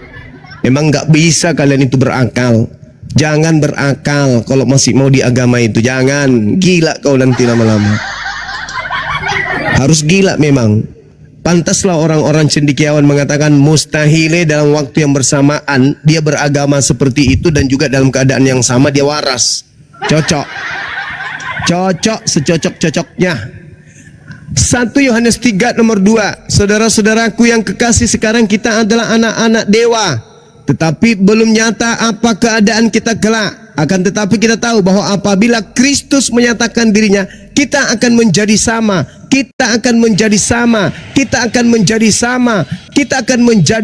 Memang nggak bisa kalian itu berakal. Jangan berakal kalau masih mau di agama itu. Jangan. Gila kau nanti lama-lama. Harus gila memang. Pantaslah orang-orang cendekiawan mengatakan mustahil dalam waktu yang bersamaan dia beragama seperti itu dan juga dalam keadaan yang sama dia waras. Cocok secocok-cocoknya. 1 Yohanes 3 nomor 2. Saudara-saudaraku yang kekasih, sekarang kita adalah anak-anak dewa, tetapi belum nyata apa keadaan kita kelak. Akan tetapi kita tahu bahwa apabila Kristus menyatakan dirinya, kita akan menjadi sama. Kita akan menjadi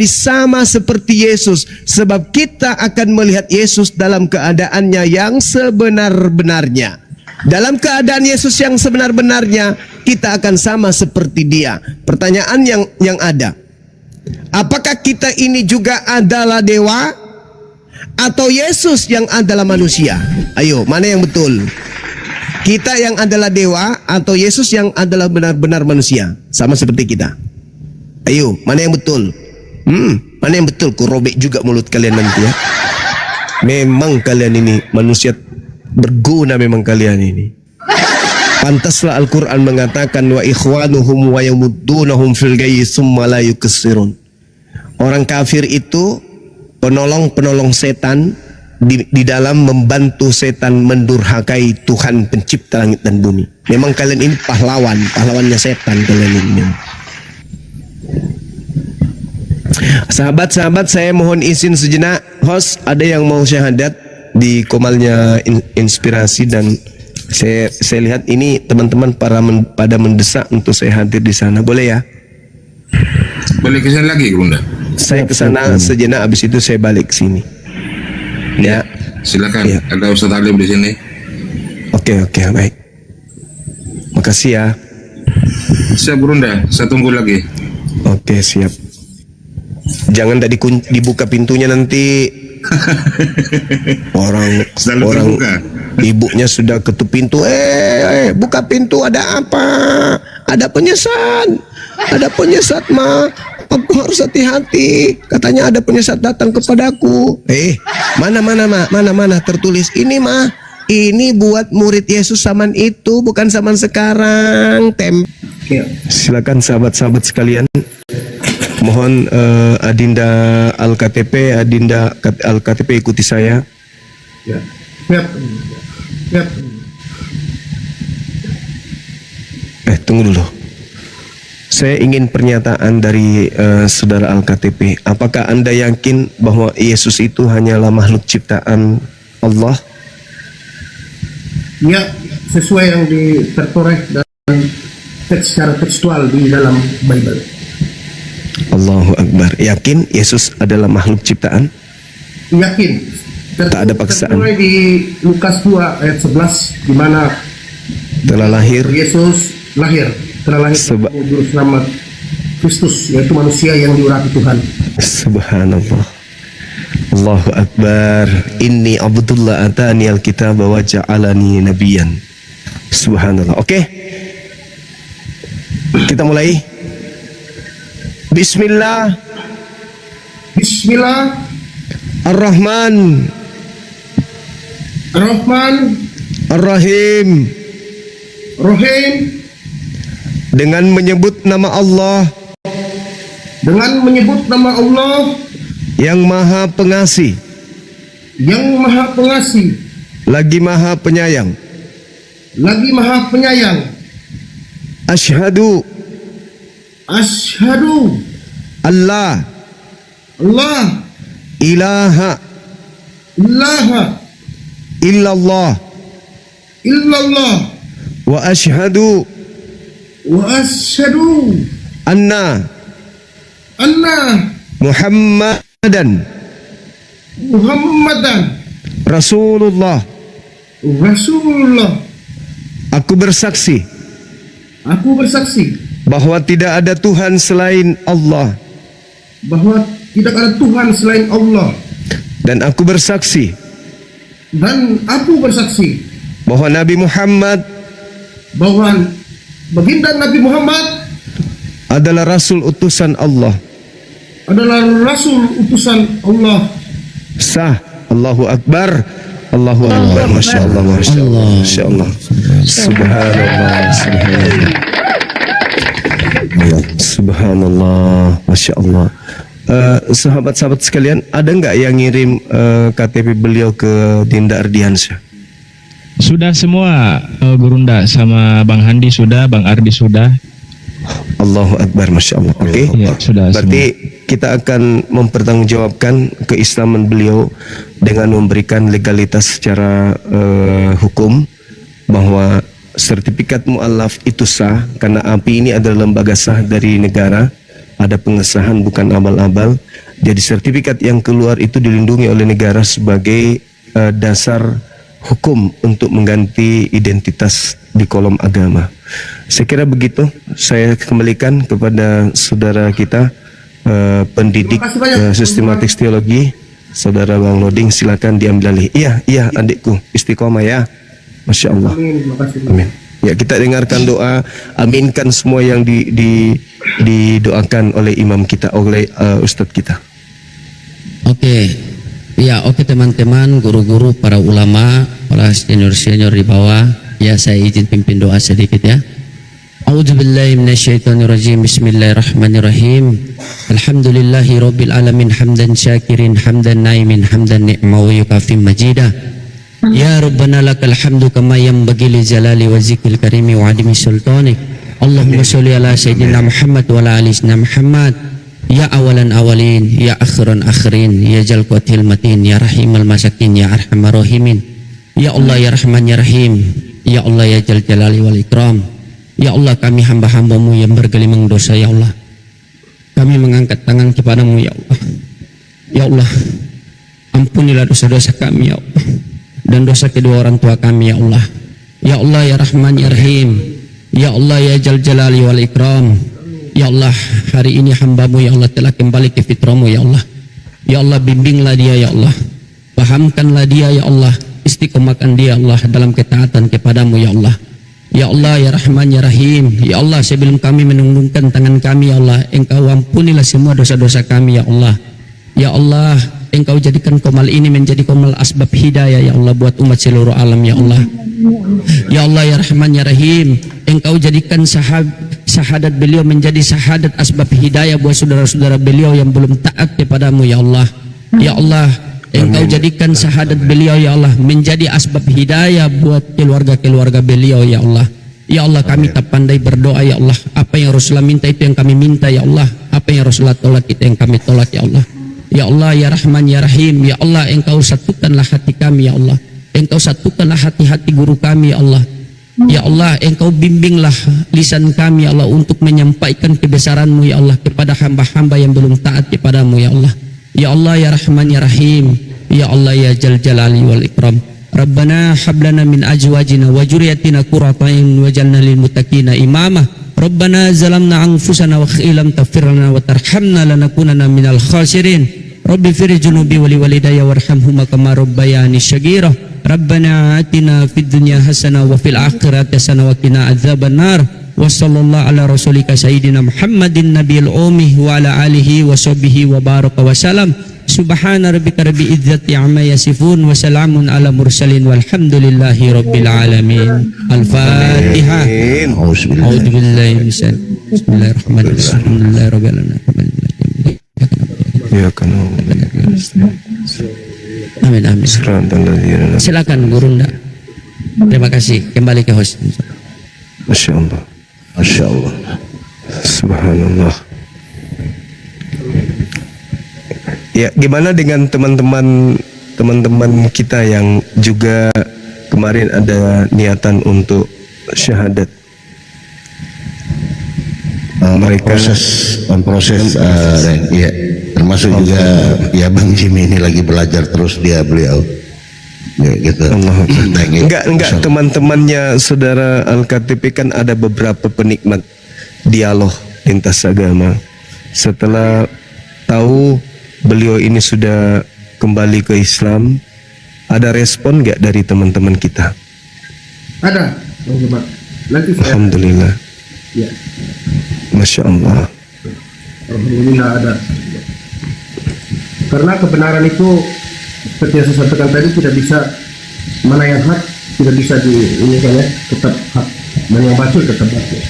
sama seperti Yesus. Sebab kita akan melihat Yesus dalam keadaannya yang sebenar-benarnya. Dalam keadaan Yesus yang sebenar-benarnya, kita akan sama seperti Dia. Pertanyaan yang ada, apakah kita ini juga adalah dewa atau Yesus yang adalah manusia? Ayo, mana yang betul? Kita yang adalah dewa atau Yesus yang adalah benar-benar manusia, sama seperti kita? Ayo, mana yang betul? Mana yang betul? Ku robek juga mulut kalian nanti ya. Memang kalian ini manusia berguna, memang kalian ini. Pantaslah Al-Quran mengatakan wa ikhwanuhum wa yamuddunahum fil ghayyi summa la yukassirun. Orang kafir itu penolong-penolong setan di dalam membantu setan mendurhakai Tuhan pencipta langit dan bumi. Memang kalian ini pahlawannya setan kalian ini. Sahabat-sahabat, saya mohon izin sejenak. Host, ada yang mau syahadat di komalnya inspirasi, dan saya lihat ini teman-teman pada mendesak untuk saya hadir di sana. Boleh ya? Balik ke sana lagi, Bunda. Saya ke sana sejenak, habis itu saya balik ke sini. Ya. Silakan. Ya. Ada Ustaz Alim di sini. Oke, baik. Makasih ya. Siap, Bunda. Saya tunggu lagi. Oke, siap. Jangan dibuka pintunya nanti. orang Selalu terbuka. Ibunya sudah ketuk pintu. Buka pintu, ada apa? Ada penyesat. Ada penyesat, Ma. Aku harus hati-hati. Katanya ada penyesat datang kepadaku. Mana tertulis ini, Ma. Ini buat murid Yesus zaman itu, bukan zaman sekarang. Silakan sahabat-sahabat sekalian. Mohon Adinda Al-KTP, ikuti saya. Ya. Tunggu dulu. Saya ingin pernyataan dari saudara Al-KTP. Apakah Anda yakin bahwa Yesus itu hanyalah makhluk ciptaan Allah? Ya, sesuai yang tertoreh dan teks secara tekstual di dalam Bible. Allahu Akbar. Yakin Yesus adalah makhluk ciptaan? Yakin. Tak ada paksaan. Tertulis di Lukas 2 ayat 11 di mana Telah lahir Yesus telah lahir juru selamat Kristus, yaitu manusia yang diurapi Tuhan. Subhanallah. Allahu Akbar. Inni Abdullah atani al-kitab wa ja'alani nabiyan. Subhanallah. Oke. Kita mulai. Bismillah. Ar-Rahman. Ar-Rahim. Dengan menyebut nama Allah. Yang Maha Pengasih. Lagi Maha Penyayang. Asyhadu. Allah. Ilaha. Illallah. Wa asyhadu. Anna. Muhammadan. Rasulullah. Aku bersaksi bahwa tidak ada Tuhan selain Allah. Dan aku bersaksi bahwa Nabi Muhammad adalah Rasul utusan Allah. Sah. Allahu Akbar. Allahu Akbar. Masya Allah. Subhanallah. Masya Allah. Sahabat-sahabat sekalian, ada nggak yang ngirim KTP beliau ke Dinda Ardiansyah? Sudah semua, Gurunda, sama Bang Handi sudah, Bang Ardi sudah. Allahu Akbar, Masya Allah. Oke. Ya, sudah. Berarti semua. Kita akan mempertanggungjawabkan keislaman beliau dengan memberikan legalitas secara hukum bahwa sertifikat mu'alaf itu sah, karena API ini adalah lembaga sah dari negara, ada pengesahan bukan abal-abal. Jadi sertifikat yang keluar itu dilindungi oleh negara sebagai dasar hukum untuk mengganti identitas di kolom agama. Saya kira begitu. Saya kembalikan kepada saudara kita, pendidik sistematik teologi, saudara Bang Loding, silakan diambil alih. Iya adikku, istiqomah ya. Masya Allah. Amin. Ya, kita dengarkan doa, aminkan semua yang didoakan oleh imam kita, oleh ustadz kita. Oke. Ya, oke teman-teman, guru-guru, para ulama, para senior-senior di bawah. Ya, saya izin pimpin doa sedikit ya. A'udzu billahi minasyaitonir rajim. Bismillahirrahmanirrahim. Alhamdulillahi rabbil alamin hamdan syakirin hamdan naimin hamdan ni'ma wa yukafi majidah. Ya Rabbana lakal hamdu kama yanbaghi li jalali wa zikril karimi wa adimi sultanik. Allahumma sholli ala sayyidina Muhammad wa ala ali sayyidina Muhammad. Ya awalan awalin, ya akhiran akhirin, ya jal quwwatil matin, ya rahimal masakin, ya arhamar rahimin. Ya Allah ya Rahman ya Rahim. Ya Allah ya Jal Jalali wal Ikram. Ya Allah, kami hamba-hambamu yang bergelimang dosa, ya Allah. Kami mengangkat tangan kepadamu, ya Allah. Ya Allah, ampunilah dosa-dosa kami, ya Allah, dan dosa kedua orang tua kami, ya Allah. Ya Allah ya Rahman ya Rahim. Ya Allah ya Jal Jalali wal Ikram. Ya Allah, hari ini hambamu, ya Allah, telah kembali ke fitramu, ya Allah. Ya Allah, bimbinglah dia, ya Allah. Pahamkanlah dia, ya Allah. Istiqomahkan dia, Allah, dalam ketaatan kepadamu, ya Allah. Ya Allah ya Rahman ya Rahim. Ya Allah, sebelum kami menundukkan tangan kami, ya Allah, Engkau ampunilah semua dosa-dosa kami, ya Allah. Ya Allah, Engkau jadikan komal ini menjadi komal asbab hidayah, ya Allah, buat umat seluruh alam, ya Allah. Ya Allah ya Rahman ya Rahim, Engkau jadikan syahadat beliau menjadi syahadat asbab hidayah buat saudara-saudara beliau yang belum taat kepadamu, ya Allah. Ya Allah, Engkau jadikan syahadat beliau, ya Allah, menjadi asbab hidayah buat keluarga-keluarga beliau, ya Allah. Ya Allah, kami tak pandai berdoa, ya Allah. Apa yang Rasulullah minta itu yang kami minta, ya Allah. Apa yang Rasulullah tolak itu yang kami tolak, ya Allah. Ya Allah ya Rahman ya Rahim. Ya Allah, Engkau satukanlah hati kami, ya Allah. Engkau satukanlah hati-hati guru kami, ya Allah. Ya Allah, Engkau bimbinglah lisan kami, ya Allah, untuk menyampaikan kebesaran-Mu, ya Allah, kepada hamba-hamba yang belum taat kepadamu, ya Allah. Ya Allah ya Rahman ya Rahim. Ya Allah ya Jal Jalali wal Ikram. Rabbana hablana min azwajina wa dzurriyyatina qurrata a'yun waj'alna lil muttaqina imama. Rabbana zalamna anfusana wa illam taghfir lana wa tarhamna lanakunanna minal khasirin. Rabbi fir junubi wa liwalidayya warhamhuma kama rabbayani shaghira. Rabbana atina fid dunya hasanah wa fil akhirati hasanah wa qina adzabannar. Wa sallallahu ala rasulika sayyidina Muhammadin nabiyil ummi wa ala alihi wa sahbihi wa baraka wa salam. Subhana rabbika rabbil izzati amma yasifun wa salamun ala mursalin walhamdulillahi rabbil alamin. Al-Fatihah. A'udzu billahi minasyaitonir rajim. Bismillahirrahmanirrahim. Alhamdulillahi rabbil alamin. Ya kan. Amin amin. Silakan Gurunda. Terima kasih. Kembali ke host. Masya Allah. Masya Allah. Subhanallah. Ya, gimana dengan teman-teman kita yang juga kemarin ada niatan untuk syahadat? Mereka proses ya, termasuk juga ya Bang Jimmy ini lagi belajar terus beliau. Ya, gitu. Enggak teman-temannya saudara Al-KTP kan ada beberapa penikmat dialog lintas agama. Setelah tahu beliau ini sudah kembali ke Islam, ada respon nggak dari teman-teman kita? Ada, nanti saya. Alhamdulillah. Ya. Masya Allah. Alhamdulillah ada. Karena kebenaran itu seperti yang saya sampaikan tadi tidak bisa, mana yang hak tidak bisa ini kan ya, tetap hak, dan yang batil tetap batil.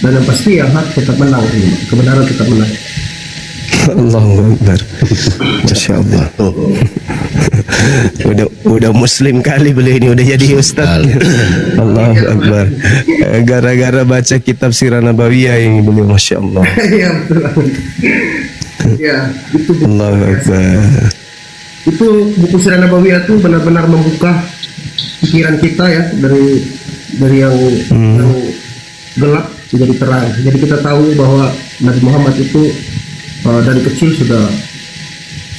Dan yang pasti yang hak tetap menang, kebenaran tetap menang. Allahu Akbar. Masya Allah. udah muslim kali beliau ini, udah jadi ustaz. Allahu Akbar. Gara-gara baca kitab Sirah Nabawiyah ini beliau, Masya Allah. Ya betul. Ya itu. Allahu Akbar. Itu buku Sirah Nabawiyah itu benar-benar membuka pikiran kita ya, dari yang gelap menjadi terang. Jadi kita tahu bahwa Nabi Muhammad itu dari kecil sudah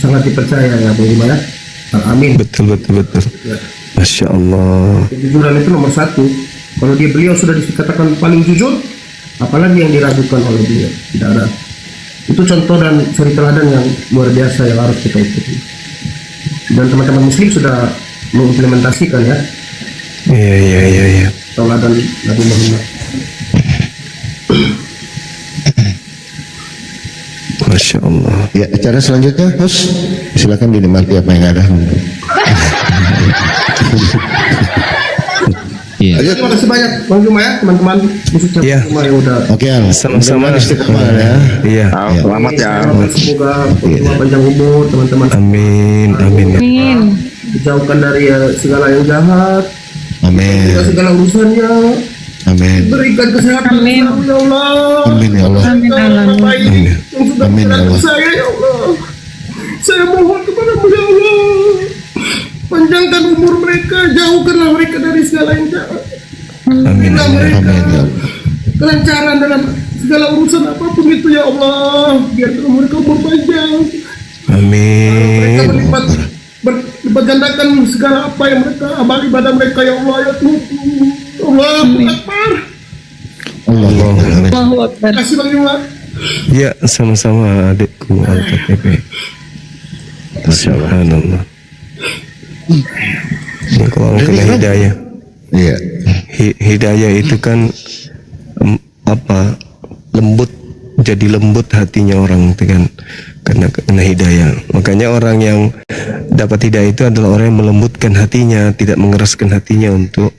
sangat dipercaya ya Bung ya. Amin. Betul. Ya. Masya Allah. Kejujuran itu nomor satu. Kalau beliau sudah dikatakan paling jujur, apalagi yang diragukan oleh beliau? Tidak ada. Itu contoh dan suri teladan yang luar biasa yang harus kita ikuti. Dan teman-teman muslim sudah mengimplementasikan ya. Iya. Teladan Nabi Muhammad. Masya Allah. Ya, acara selanjutnya, host, silakan dinikmati apa yang ada. Iya. Terima kasih banyak Bang Juma ya, teman-teman. Khususnya Iya. Bang Juma yang udah. Oke, Al. Sama-sama. Istiqomah ya. Iya. Selamat ya. Semoga Bang panjang umur teman-teman. Amin. Amin. Dijauhkan dari segala yang jahat, Amin. segala urusannya. Amin. Berikan kesehatan ya Allah. Amin ya Allah. Amin. Yang sudah Amin ya Allah. saya ya Allah. Saya mohon kepadamu ya Allah. Panjangkan umur mereka, jauhkanlah mereka dari segala yang jahat. Amin. Berikan mereka Amin ya Allah. kelancaran dalam segala urusan apapun itu ya Allah. Biarkan mereka umur panjang. Amin. Mereka berlipat gandakan segala apa yang mereka amal ibadah mereka ya Allah ya Tuhan. Allahu Akbar. Allahu Akbar. Terima kasih Bang Juma. Ya, sama-sama adikku Al-KTP. Subhanallah. Ini kalau kena hidayah. Iya. Hidayah itu kan lembut, jadi lembut hatinya orang itu kan, karena kena hidayah. Makanya orang yang dapat hidayah itu adalah orang yang melembutkan hatinya, tidak mengeraskan hatinya untuk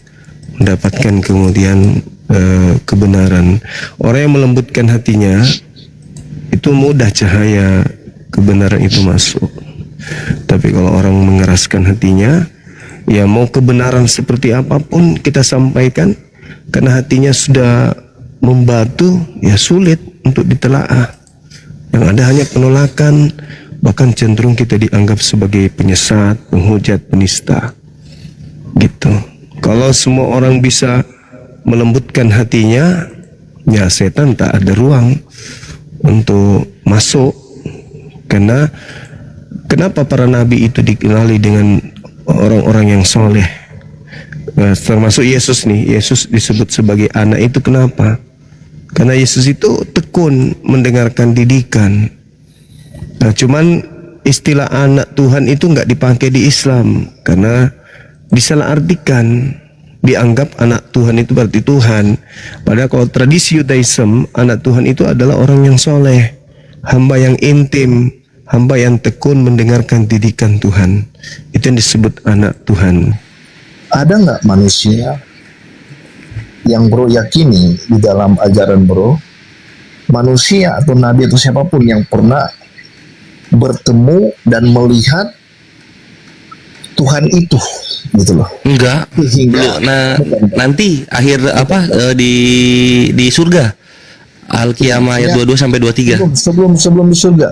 mendapatkan kemudian kebenaran. Orang yang melembutkan hatinya itu mudah cahaya kebenaran itu masuk. Tapi kalau orang mengeraskan hatinya, ya mau kebenaran seperti apapun kita sampaikan, karena hatinya sudah membatu, ya sulit untuk ditelaah. Yang ada hanya penolakan, bahkan cenderung kita dianggap sebagai penyesat, penghujat, penista. Gitu. Kalau semua orang bisa melembutkan hatinya, ya setan tak ada ruang untuk masuk. Karena kenapa para nabi itu dikenali dengan orang-orang yang soleh? Termasuk Yesus nih. Yesus disebut sebagai anak itu kenapa? Karena Yesus itu tekun mendengarkan didikan. Nah, cuman istilah anak Tuhan itu nggak dipakai di Islam karena disalahartikan, dianggap anak Tuhan itu berarti Tuhan. Padahal kalau tradisi Yudaism, anak Tuhan itu adalah orang yang soleh, hamba yang intim, hamba yang tekun mendengarkan didikan Tuhan. Itu yang disebut anak Tuhan. Ada nggak manusia yang bro yakini di dalam ajaran bro, manusia atau nabi atau siapapun yang pernah bertemu dan melihat Tuhan itu, gitu loh? Enggak. Hingga Nanti akhir di surga. Al-Qiyamah ayat 22 sampai 23. Sebelum di surga.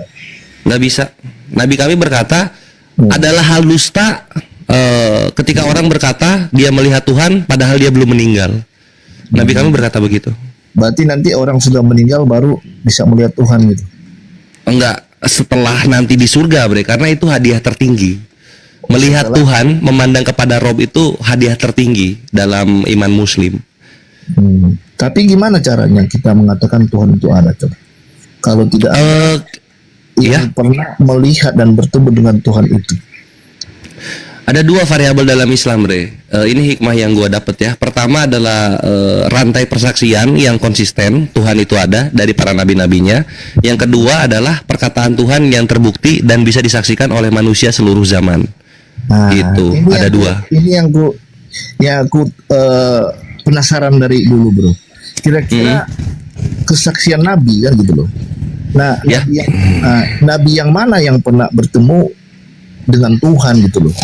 Nggak bisa. Nabi kami berkata adalah hal dusta ketika orang berkata dia melihat Tuhan padahal dia belum meninggal. Nabi kami berkata begitu. Berarti nanti orang sudah meninggal baru bisa melihat Tuhan gitu? Enggak, setelah nanti di surga, Bre, karena itu hadiah tertinggi. Melihat Tuhan, memandang kepada Rob itu hadiah tertinggi dalam iman Muslim. Tapi gimana caranya kita mengatakan Tuhan itu ada, coba? Kalau tidak yang pernah melihat dan bertemu dengan Tuhan itu. Ada dua variabel dalam Islam, Bre. Ini hikmah yang gua dapet ya. Pertama adalah rantai persaksian yang konsisten, Tuhan itu ada dari para nabi-nabinya. Yang kedua adalah perkataan Tuhan yang terbukti dan bisa disaksikan oleh manusia seluruh zaman. Nah, gitu. Ada dua. Ini yang aku penasaran dari dulu, bro. Kira-kira kesaksian nabi kan gitu loh. Nah, ya. Nabi yang mana yang pernah bertemu dengan Tuhan gitu loh?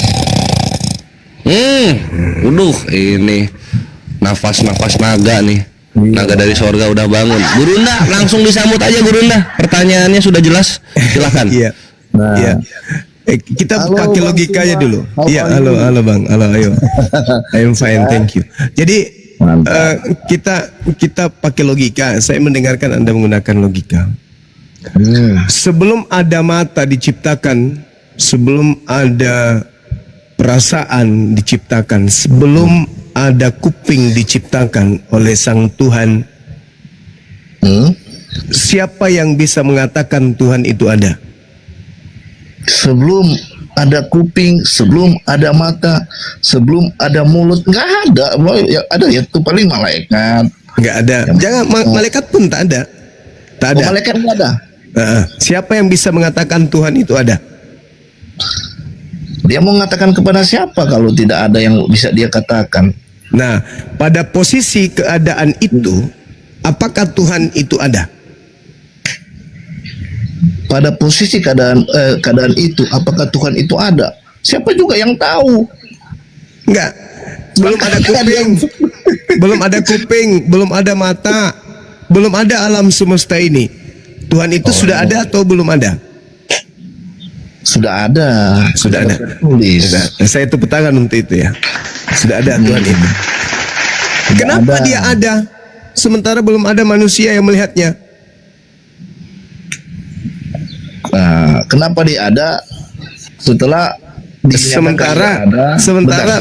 Ini nafas naga nih. Naga dari sorga udah bangun. Gurunda, langsung disambut aja Gurunda. Pertanyaannya sudah jelas. Silakan. Iya. Iya. Kita pakai logikanya dulu. Iya, halo Bang. Halo, ayo. I'm fine, thank you. Jadi kita pakai logika. Saya mendengarkan Anda menggunakan logika. Sebelum ada mata diciptakan, sebelum ada perasaan diciptakan, sebelum ada kuping diciptakan oleh Sang Tuhan, siapa yang bisa mengatakan Tuhan itu ada? Sebelum ada kuping, sebelum ada mata, sebelum ada mulut, nggak ada. Yang ada ya itu paling malaikat. Nggak ada. Jangan malaikat pun tak ada. Tak ada. Malaikat nggak ada. Siapa yang bisa mengatakan Tuhan itu ada? Dia mau mengatakan kepada siapa kalau tidak ada yang bisa dia katakan? Nah, pada posisi keadaan itu, apakah Tuhan itu ada? Pada posisi keadaan itu, apakah Tuhan itu ada? Siapa juga yang tahu? Enggak. Belum ada kuping. Belum ada kuping, belum ada mata, belum ada alam semesta ini. Tuhan itu sudah ada atau belum ada? Sudah ada. Sudah ada. Tulis. Saya tepuk tangan untuk itu ya. Sudah ada Tuhan itu. Kenapa dia ada sementara belum ada manusia yang melihatnya? Nah, kenapa dia ada setelah sementara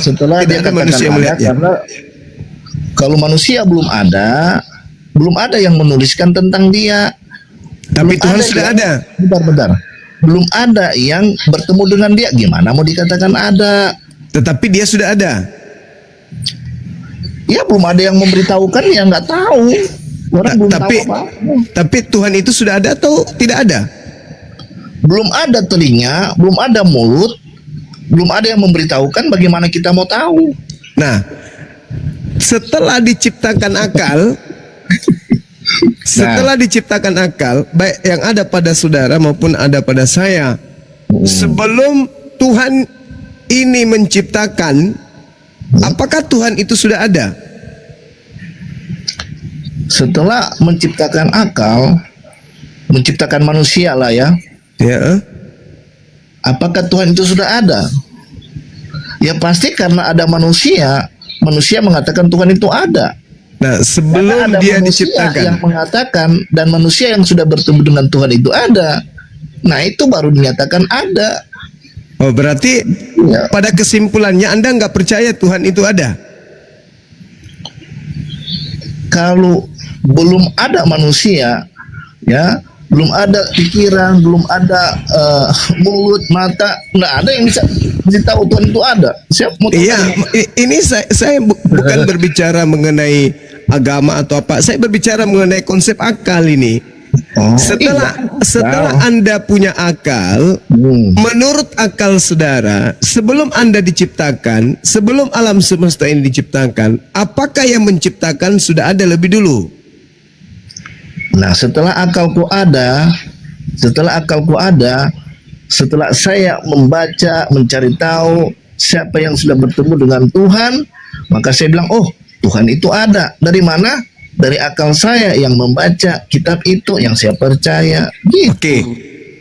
setelah dia tidak ada manusia yang melihatnya? Karena kalau manusia belum ada yang menuliskan tentang dia. Tapi Tuhan sudah ada. Bentar. Belum ada yang bertemu dengan dia. Gimana mau dikatakan ada? Tetapi dia sudah ada. Ya belum ada yang memberitahukan, ya nggak tahu. Orang belum tahu apa. Tapi Tuhan itu sudah ada atau tidak ada? Belum ada telinga, belum ada mulut, belum ada yang memberitahukan, bagaimana kita mau tahu? Nah, setelah diciptakan akal, baik yang ada pada saudara maupun ada pada saya, sebelum Tuhan ini menciptakan, apakah Tuhan itu sudah ada? Setelah menciptakan akal, menciptakan manusia lah ya. Ya. Apakah Tuhan itu sudah ada? Ya pasti karena ada manusia mengatakan Tuhan itu ada. Nah, sebelum dia diciptakan, yang mengatakan dan manusia yang sudah bertemu dengan Tuhan itu ada. Nah, itu baru dinyatakan ada. Oh, berarti pada kesimpulannya Anda nggak percaya Tuhan itu ada? Kalau belum ada manusia, ya, belum ada pikiran, belum ada mulut, mata, nggak ada yang bisa tahu Tuhan itu ada. Siapa mau tahu? Iya, ini saya bukan berbicara mengenai agama atau apa. Saya berbicara mengenai konsep akal ini. Setelah Anda punya akal, menurut akal saudara, sebelum Anda diciptakan, sebelum alam semesta ini diciptakan, apakah yang menciptakan sudah ada lebih dulu? Nah, setelah akalku ada, setelah saya membaca, mencari tahu siapa yang sudah bertemu dengan Tuhan, maka saya bilang, oh, Tuhan itu ada. Dari mana? Dari akal saya yang membaca kitab itu, yang saya percaya. Gitu.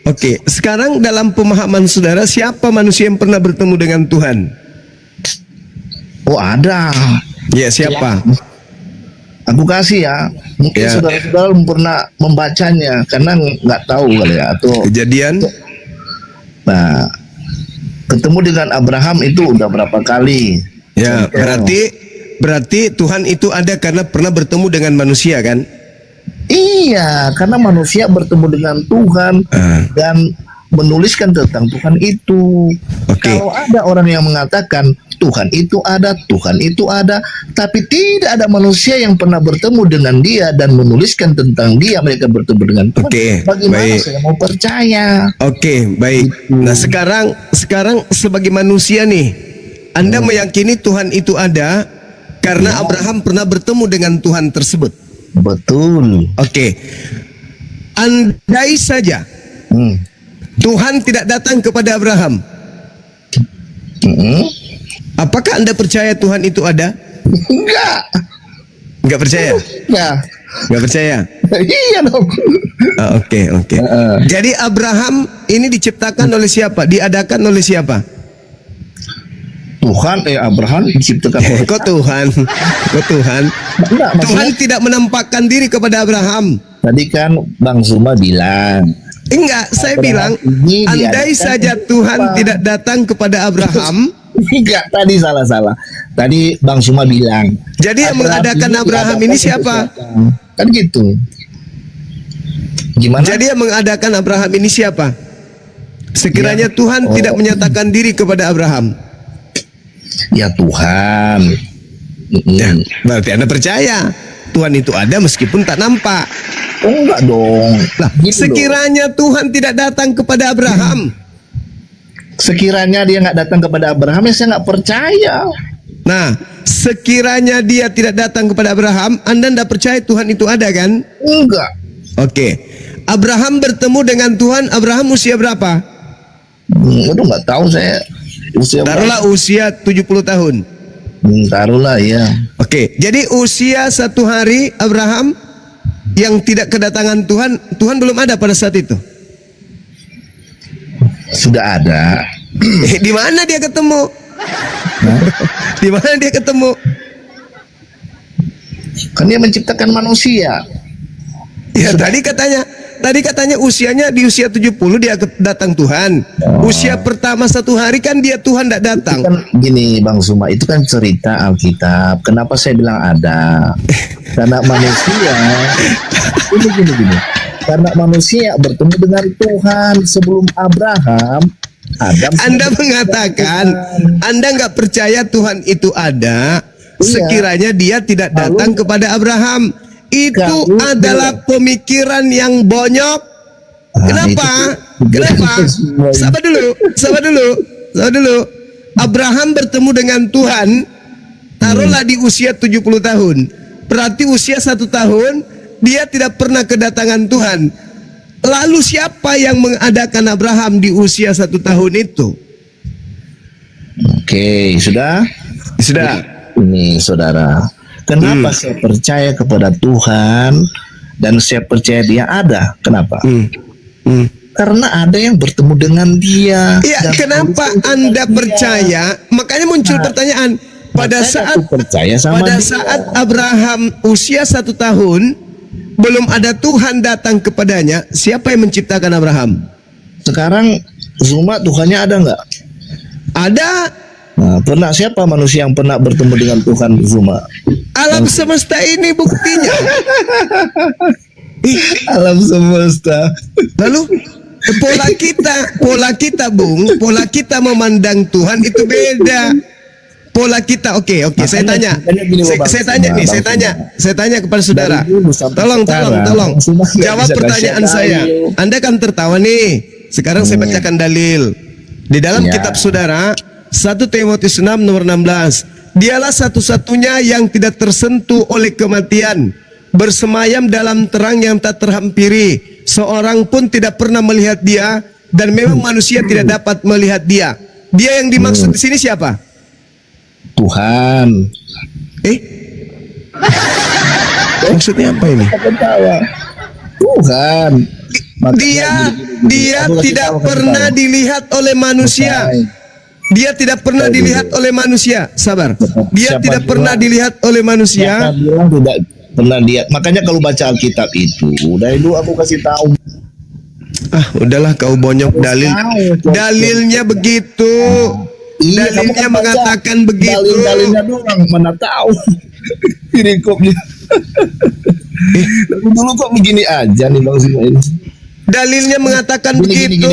Oke. Sekarang dalam pemahaman saudara, siapa manusia yang pernah bertemu dengan Tuhan? Oh, ada. Ya, siapa? Aku kasih ya, mungkin saudara-saudara belum pernah membacanya karena nggak tahu kali ya, atau Kejadian. Nah, ketemu dengan Abraham itu udah berapa kali? Ya, berarti Tuhan itu ada karena pernah bertemu dengan manusia kan? Iya, karena manusia bertemu dengan Tuhan dan menuliskan tentang Tuhan itu. Kalau ada orang yang mengatakan Tuhan itu ada, tapi tidak ada manusia yang pernah bertemu dengan dia dan menuliskan tentang dia, mereka bertemu dengan Tuhan. Bagaimana saya mau percaya? Baik. Nah, sekarang sebagai manusia nih, Anda meyakini Tuhan itu ada karena Abraham pernah bertemu dengan Tuhan tersebut. Betul. Andai saja Tuhan tidak datang kepada Abraham, apakah Anda percaya Tuhan itu ada? Enggak percaya? Enggak percaya? Iya dong. Oke. Jadi Abraham ini diciptakan oleh siapa? Diadakan oleh siapa? Tuhan. Abraham diciptakan oleh Kok Tuhan? Tuhan tidak menampakkan diri kepada Abraham. Tadi kan Bang Zuma bilang. Enggak, saya bilang andai saja Tuhan tidak datang kepada Abraham. Enggak, tadi salah. Tadi Bang Zuma bilang. Jadi yang mengadakan Abraham ini siapa? Kan gitu. Gimana? Jadi yang mengadakan Abraham ini siapa? Sekiranya Tuhan tidak menyatakan diri kepada Abraham. Ya Tuhan. Ya, berarti Anda percaya Tuhan itu ada meskipun tak nampak. Enggak dong. Nah, sekiranya Tuhan tidak datang kepada Abraham, sekiranya dia nggak datang kepada Abraham, ya saya nggak percaya. Nah, sekiranya dia tidak datang kepada Abraham, Anda tidak percaya Tuhan itu ada kan? Enggak. Oke. Abraham bertemu dengan Tuhan, Abraham usia berapa? Aduh, nggak tahu saya. Usia Taruhlah usia 70 tahun. Taruhlah ya. Oke, jadi usia 1 hari Abraham yang tidak kedatangan Tuhan, Tuhan belum ada pada saat itu. Sudah ada. Di mana dia ketemu? Di mana dia ketemu? Kan dia menciptakan manusia. Ya, tadi katanya usianya di usia 70 dia datang Tuhan. Usia pertama 1 hari kan dia Tuhan tidak datang. Itu kan gini Bang Suma, itu kan cerita Alkitab. Kenapa saya bilang ada? Karena manusia gini. Karena manusia bertemu dengan Tuhan sebelum Abraham. Anda mengatakan Anda nggak percaya Tuhan itu ada. Sekiranya dia tidak datang kepada Abraham. Itu adalah pemikiran yang bonyok. Kenapa? Kenapa? Sabar dulu. Abraham bertemu dengan Tuhan, taruhlah di usia 70 tahun. Berarti usia 1 tahun dia tidak pernah kedatangan Tuhan. Lalu siapa yang mengadakan Abraham di usia 1 tahun itu? Oke, sudah. Ini saudara. Kenapa saya percaya kepada Tuhan dan saya percaya dia ada? Kenapa? Karena ada yang bertemu dengan dia. Ya, kenapa Anda percaya? Makanya muncul pertanyaan. Pada saat Abraham usia 1 tahun, belum ada Tuhan datang kepadanya. Siapa yang menciptakan Abraham? Sekarang Zuma Tuhannya ada nggak? Ada. Nah, pernah siapa manusia yang pernah bertemu dengan Tuhan Zuma? Alam semesta ini buktinya. Alam semesta. Lalu pola kita Bung, pola kita memandang Tuhan itu beda. Pola kita, oke, saya tanya kepada saudara. Tolong, jawab pertanyaan saya. Anda kan tertawa nih. Sekarang saya bacakan dalil di dalam kitab saudara 1 Timotius 6 nomor 16. Dialah satu-satunya yang tidak tersentuh oleh kematian, bersemayam dalam terang yang tak terhampiri. Seorang pun tidak pernah melihat dia, dan memang manusia tidak dapat melihat dia. Dia yang dimaksud di sini siapa? Tuhan. Maksudnya apa ini? Tuhan. Dia tidak pernah dilihat oleh manusia. Dia tidak pernah dilihat oleh manusia. Sabar. Dia tidak pernah dilihat oleh manusia. Siapa bilang tidak pernah lihat? Makanya kalau baca Alkitab itu, dari dulu aku kasih tahu. Udahlah kau bonyok dalilnya begitu. Dalilnya mengatakan begitu. Dalilnya doang, mana tahu. Perikopnya. Dulu kok begini aja nih Bang Suma ini. Dalilnya mengatakan begitu.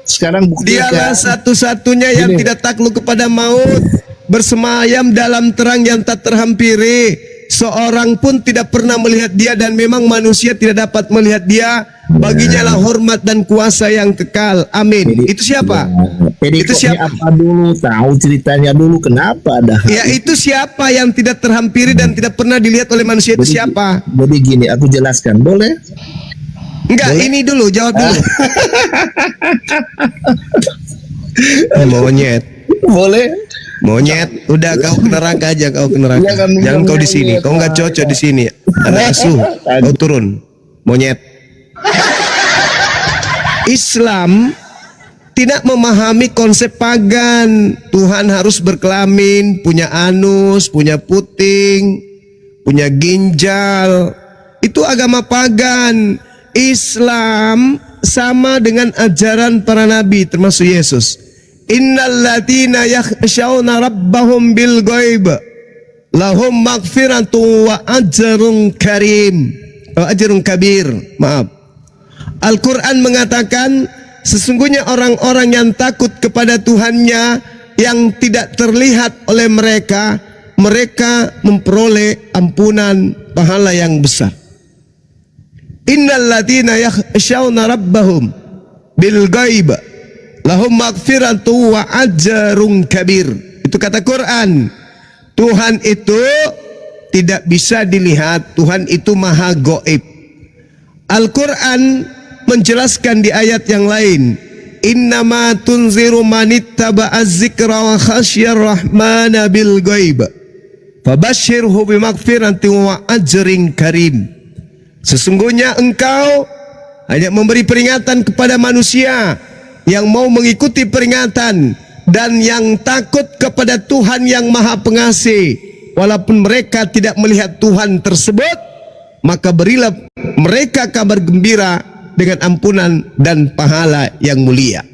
Sekarang buktikan. Dialah satu-satunya yang tidak takluk kepada maut, bersemayam dalam terang yang tak terhampiri. Seorang pun tidak pernah melihat dia, dan memang manusia tidak dapat melihat dia. Baginya lah hormat dan kuasa yang kekal. Amin. Itu siapa? Itu siapa? Apa dulu? Tahu ceritanya dulu kenapa ada? Ya, itu siapa yang tidak terhampiri dan tidak pernah dilihat oleh manusia? Itu siapa? Jadi gini, aku jelaskan, boleh? Enggak, boleh? Ini dulu, jawab dulu. Monyet. Boleh? Monyet, udah kau ke neraka aja, kau ke neraka. Jangan kau di sini, kau nggak cocok di sini. Anak asuh, kau turun. Monyet. Islam tidak memahami konsep pagan. Tuhan harus berkelamin, punya anus, punya puting, punya ginjal. Itu agama pagan. Islam sama dengan ajaran para nabi termasuk Yesus. Innal ladzina yakhshawna rabbahum bil ghaib lahum maghfiratun wa ajrun karim. Ajrun kabir. Maaf. Al-Quran mengatakan sesungguhnya orang-orang yang takut kepada Tuhannya yang tidak terlihat oleh mereka, mereka memperoleh ampunan pahala yang besar. Innal ladzina yakhshawna rabbahum bil ghaib lahum maghfiratun wa ajrun kabir. Itu kata Quran. Tuhan itu tidak bisa dilihat, Tuhan itu maha gaib. Al-Quran menjelaskan di ayat yang lain, innama tunziru manittaba'az zikra wa khasyar rahmana bil ghaib fabashshirhu bimaghfiratin wa ajrin karim. Sesungguhnya engkau hanya memberi peringatan kepada manusia yang mau mengikuti peringatan dan yang takut kepada Tuhan yang maha pengasih. Walaupun mereka tidak melihat Tuhan tersebut, maka berilah mereka kabar gembira dengan ampunan dan pahala yang mulia.